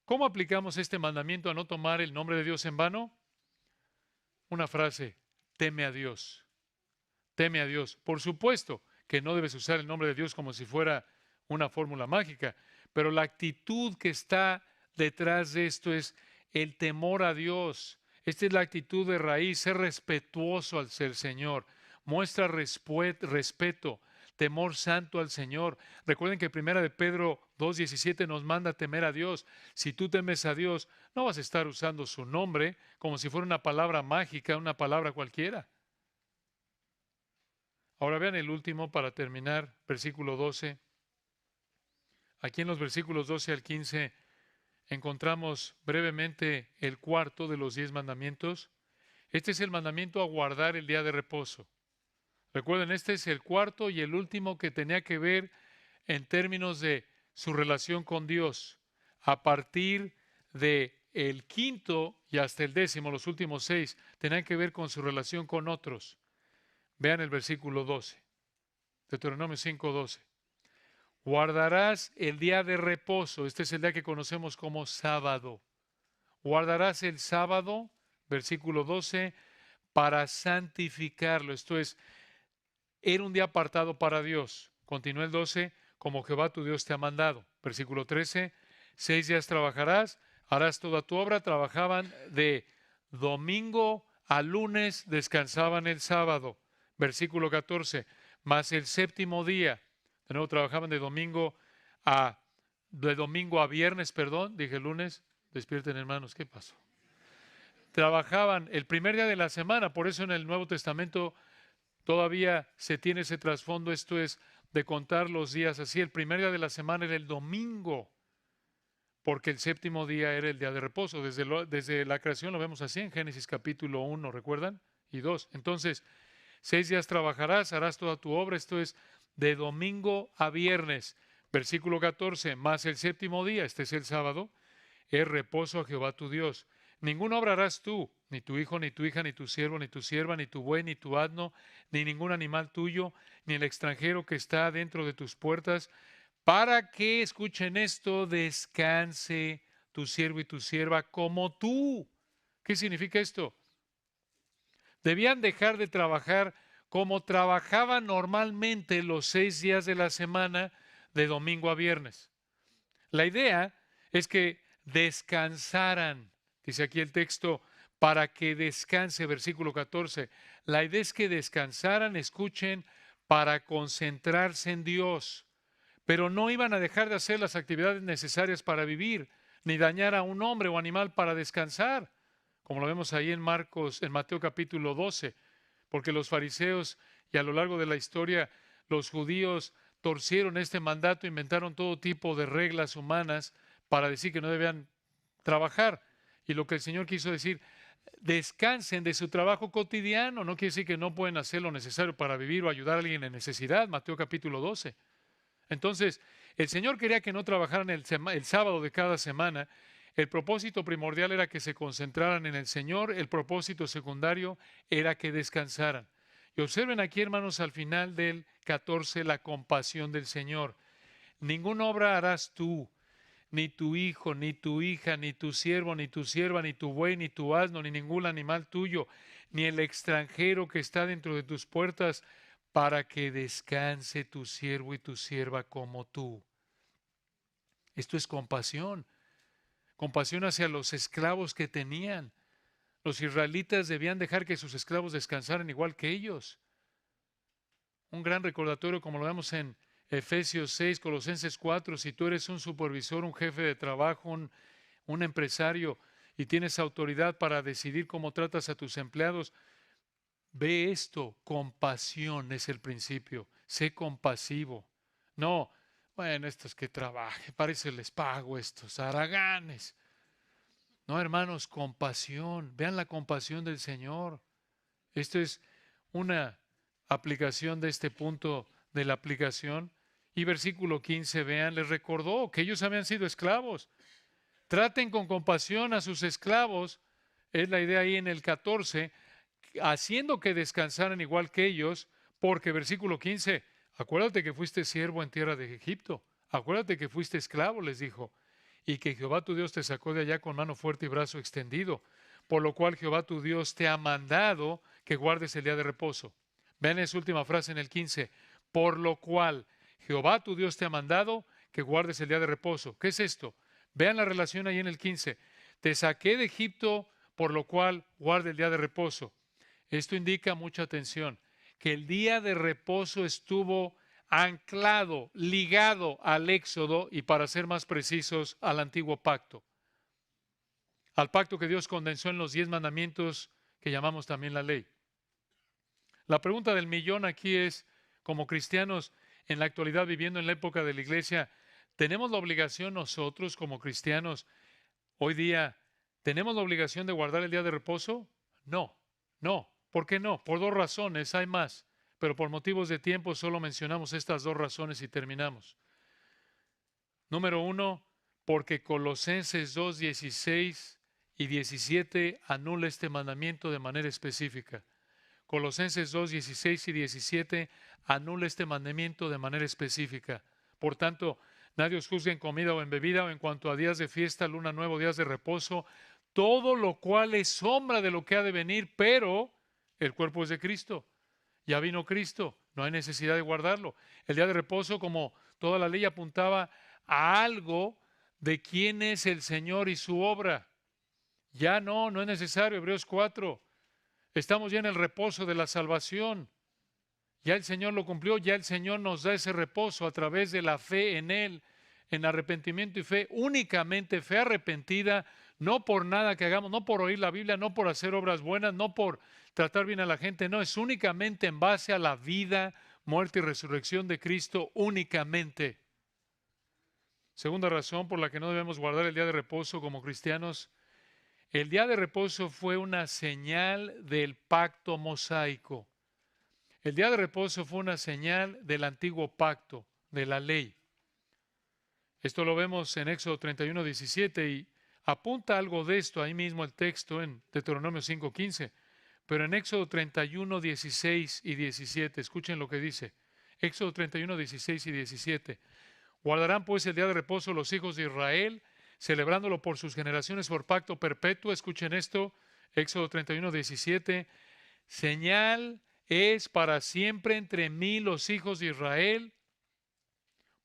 ¿cómo aplicamos este mandamiento a no tomar el nombre de Dios en vano? Una frase, teme a Dios. Teme a Dios. Por supuesto que no debes usar el nombre de Dios como si fuera una fórmula mágica, pero la actitud que está detrás de esto es el temor a Dios. Esta es la actitud de raíz, ser respetuoso al ser Señor. Muestra respeto, temor santo al Señor. Recuerden que 1 de Pedro 2:17 nos manda a temer a Dios. Si tú temes a Dios, no vas a estar usando su nombre como si fuera una palabra mágica, una palabra cualquiera. Ahora vean el último para terminar, versículo 12. Aquí en los versículos 12 al 15 encontramos brevemente el cuarto de los 10 mandamientos. Este es el mandamiento a guardar el día de reposo. Recuerden, este es el cuarto y el último que tenía que ver en términos de su relación con Dios. A partir de el quinto y hasta el 10, los últimos 6, tenían que ver con su relación con otros. Vean el versículo 12, Deuteronomio 5:12. Guardarás el día de reposo. Este es el día que conocemos como sábado. Guardarás el sábado, versículo 12, para santificarlo. Esto es, era un día apartado para Dios. Continúa el 12, como Jehová tu Dios te ha mandado. Versículo 13, 6 días trabajarás, harás toda tu obra. Trabajaban de domingo a lunes, descansaban el sábado. Versículo 14, mas el séptimo día, de nuevo trabajaban de domingo a de domingo a viernes, perdón, dije lunes, despierten hermanos, ¿qué pasó? Trabajaban el primer día de la semana, por eso en el Nuevo Testamento todavía se tiene ese trasfondo, esto es de contar los días así. El primer día de la semana era el domingo, porque el séptimo día era el día de reposo. Desde la creación lo vemos así en Génesis capítulo 1, ¿recuerdan? Y 2. Entonces, 6 días trabajarás, harás toda tu obra, esto es de domingo a viernes. Versículo 14, más el séptimo día, este es el sábado, es reposo a Jehová tu Dios. Ninguna obra harás tú, ni tu hijo, ni tu hija, ni tu siervo, ni tu sierva, ni tu buey, ni tu asno, ni ningún animal tuyo, ni el extranjero que está dentro de tus puertas, para que, escuchen esto, descanse tu siervo y tu sierva como tú. ¿Qué significa esto? Debían dejar de trabajar como trabajaban normalmente los 6 días de la semana, de domingo a viernes. La idea es que descansaran, dice aquí el texto, para que descanse, versículo 14. La idea es que descansaran, escuchen, para concentrarse en Dios, pero no iban a dejar de hacer las actividades necesarias para vivir, ni dañar a un hombre o animal para descansar, como lo vemos ahí en Mateo capítulo 12, porque los fariseos y a lo largo de la historia los judíos torcieron este mandato, inventaron todo tipo de reglas humanas para decir que no debían trabajar. Y lo que el Señor quiso decir, descansen de su trabajo cotidiano, no quiere decir que no pueden hacer lo necesario para vivir o ayudar a alguien en necesidad, Mateo capítulo 12. Entonces, el Señor quería que no trabajaran el sábado de cada semana. El propósito primordial era que se concentraran en el Señor, el propósito secundario era que descansaran. Y observen aquí, hermanos, al final del 14, la compasión del Señor. Ninguna obra harás tú, ni tu hijo, ni tu hija, ni tu siervo, ni tu sierva, ni tu buey, ni tu asno, ni ningún animal tuyo, ni el extranjero que está dentro de tus puertas, para que descanse tu siervo y tu sierva como tú. Esto es compasión. Compasión hacia los esclavos que tenían. Los israelitas debían dejar que sus esclavos descansaran igual que ellos. Un gran recordatorio, como lo vemos en Efesios 6, Colosenses 4, si tú eres un supervisor, un jefe de trabajo, un empresario y tienes autoridad para decidir cómo tratas a tus empleados, ve esto, compasión es el principio, sé compasivo. No, bueno, estos que trabajen, parece les pago estos haraganes. No, hermanos, compasión, vean la compasión del Señor. Esto es una aplicación de este punto de la aplicación. Y versículo 15, vean, les recordó que ellos habían sido esclavos. Traten con compasión a sus esclavos, es la idea ahí en el 14, haciendo que descansaran igual que ellos, porque versículo 15, acuérdate que fuiste siervo en tierra de Egipto, acuérdate que fuiste esclavo, les dijo, y que Jehová tu Dios te sacó de allá con mano fuerte y brazo extendido, por lo cual Jehová tu Dios te ha mandado que guardes el día de reposo. Vean esa última frase en el 15, por lo cual Jehová tu Dios te ha mandado que guardes el día de reposo. ¿Qué es esto? Vean la relación ahí en el 15. Te saqué de Egipto, por lo cual guarde el día de reposo. Esto indica mucha atención, que el día de reposo estuvo anclado, ligado al Éxodo y, para ser más precisos, al antiguo pacto. Al pacto que Dios condensó en los 10 mandamientos que llamamos también la ley. La pregunta del millón aquí es, como cristianos en la actualidad viviendo en la época de la iglesia, ¿tenemos la obligación nosotros como cristianos hoy día, tenemos la obligación de guardar el día de reposo? No, no. ¿Por qué no? Por dos razones, hay más, pero por motivos de tiempo solo mencionamos estas dos razones y terminamos. Número uno, porque Colosenses 2, 16 y 17 anula este mandamiento de manera específica. Colosenses 2, 16 y 17 anula este mandamiento de manera específica. Por tanto, nadie os juzgue en comida o en bebida o en cuanto a días de fiesta, luna nueva, días de reposo, todo lo cual es sombra de lo que ha de venir, pero el cuerpo es de Cristo. Ya vino Cristo, no hay necesidad de guardarlo. El día de reposo, como toda la ley, apuntaba a algo de quién es el Señor y su obra. Ya no es necesario. Hebreos 4. Estamos ya en el reposo de la salvación. Ya el Señor lo cumplió, ya el Señor nos da ese reposo a través de la fe en Él. en arrepentimiento y fe, únicamente fe arrepentida, no por nada que hagamos, no por oír la Biblia, no por hacer obras buenas, no por tratar bien a la gente, no, es únicamente en base a la vida, muerte y resurrección de Cristo, únicamente. Segunda razón por la que no debemos guardar el día de reposo como cristianos, el día de reposo fue una señal del pacto mosaico. El día de reposo fue una señal del antiguo pacto, de la ley. Esto lo vemos en Éxodo 31, 17 y apunta algo de esto ahí mismo el texto en Deuteronomio 5, 15. Pero en Éxodo 31, 16 y 17, escuchen lo que dice. Éxodo 31, 16 y 17. Guardarán pues el día de reposo los hijos de Israel, celebrándolo por sus generaciones por pacto perpetuo. Escuchen esto, Éxodo 31, 17. Señal es para siempre entre mí los hijos de Israel,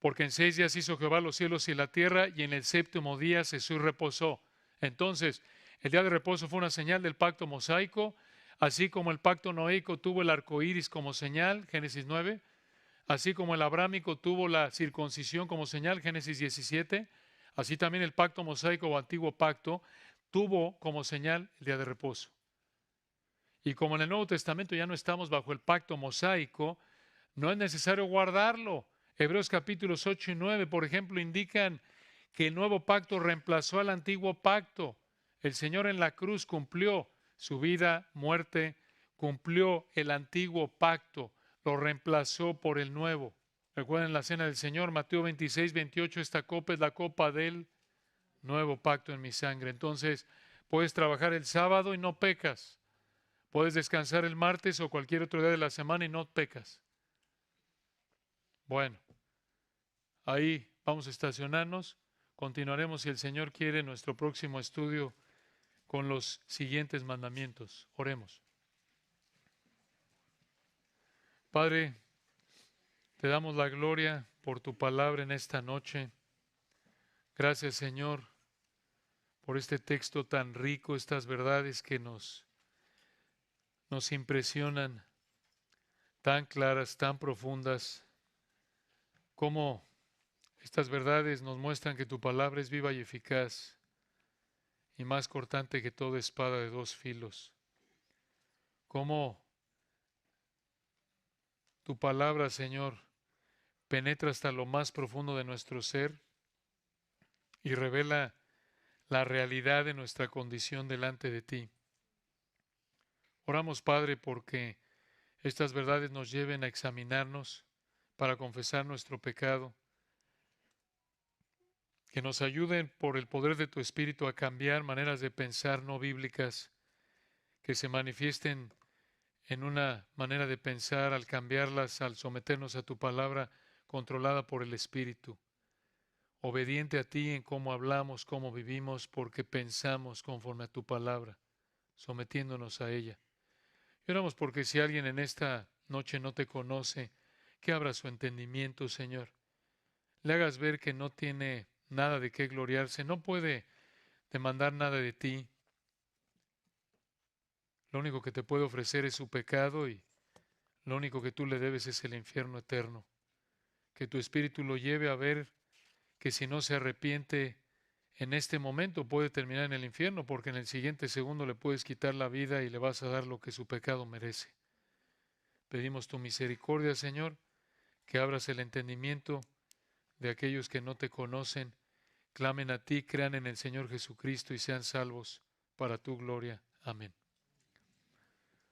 porque en 6 días hizo Jehová los cielos y la tierra, y en el séptimo día cesó y reposó. Entonces, el día de reposo fue una señal del pacto mosaico, así como el pacto noéico tuvo el arco iris como señal, Génesis 9, así como el abrámico tuvo la circuncisión como señal, Génesis 17, así también el pacto mosaico o antiguo pacto tuvo como señal el día de reposo. Y como en el Nuevo Testamento ya no estamos bajo el pacto mosaico, no es necesario guardarlo. Hebreos capítulos 8 y 9, por ejemplo, indican que el nuevo pacto reemplazó al antiguo pacto. El Señor en la cruz cumplió su vida, muerte, cumplió el antiguo pacto, lo reemplazó por el nuevo. Recuerden la cena del Señor, Mateo 26, 28, esta copa es la copa del nuevo pacto en mi sangre. Entonces, puedes trabajar el sábado y no pecas. Puedes descansar el martes o cualquier otro día de la semana y no pecas. Bueno, ahí vamos a estacionarnos. Continuaremos, si el Señor quiere, nuestro próximo estudio con los siguientes mandamientos. Oremos. Padre, te damos la gloria por tu palabra en esta noche. Gracias, Señor, por este texto tan rico, estas verdades que nos impresionan, tan claras, tan profundas, como estas verdades nos muestran que tu palabra es viva y eficaz y más cortante que toda espada de dos filos. Cómo tu palabra, Señor, penetra hasta lo más profundo de nuestro ser y revela la realidad de nuestra condición delante de ti. Oramos, Padre, porque estas verdades nos lleven a examinarnos para confesar nuestro pecado, que nos ayuden por el poder de tu Espíritu a cambiar maneras de pensar no bíblicas, que se manifiesten en una manera de pensar al cambiarlas, al someternos a tu palabra controlada por el Espíritu, obediente a ti en cómo hablamos, cómo vivimos, porque pensamos conforme a tu palabra, sometiéndonos a ella. Y oramos porque si alguien en esta noche no te conoce, que abra su entendimiento, Señor. Le hagas ver que no tiene nada de qué gloriarse, no puede demandar nada de ti. Lo único que te puede ofrecer es su pecado y lo único que tú le debes es el infierno eterno. Que tu espíritu lo lleve a ver que si no se arrepiente en este momento puede terminar en el infierno, porque en el siguiente segundo le puedes quitar la vida y le vas a dar lo que su pecado merece. Pedimos tu misericordia, Señor, que abras el entendimiento de aquellos que no te conocen, clamen a ti, crean en el Señor Jesucristo y sean salvos para tu gloria. Amén.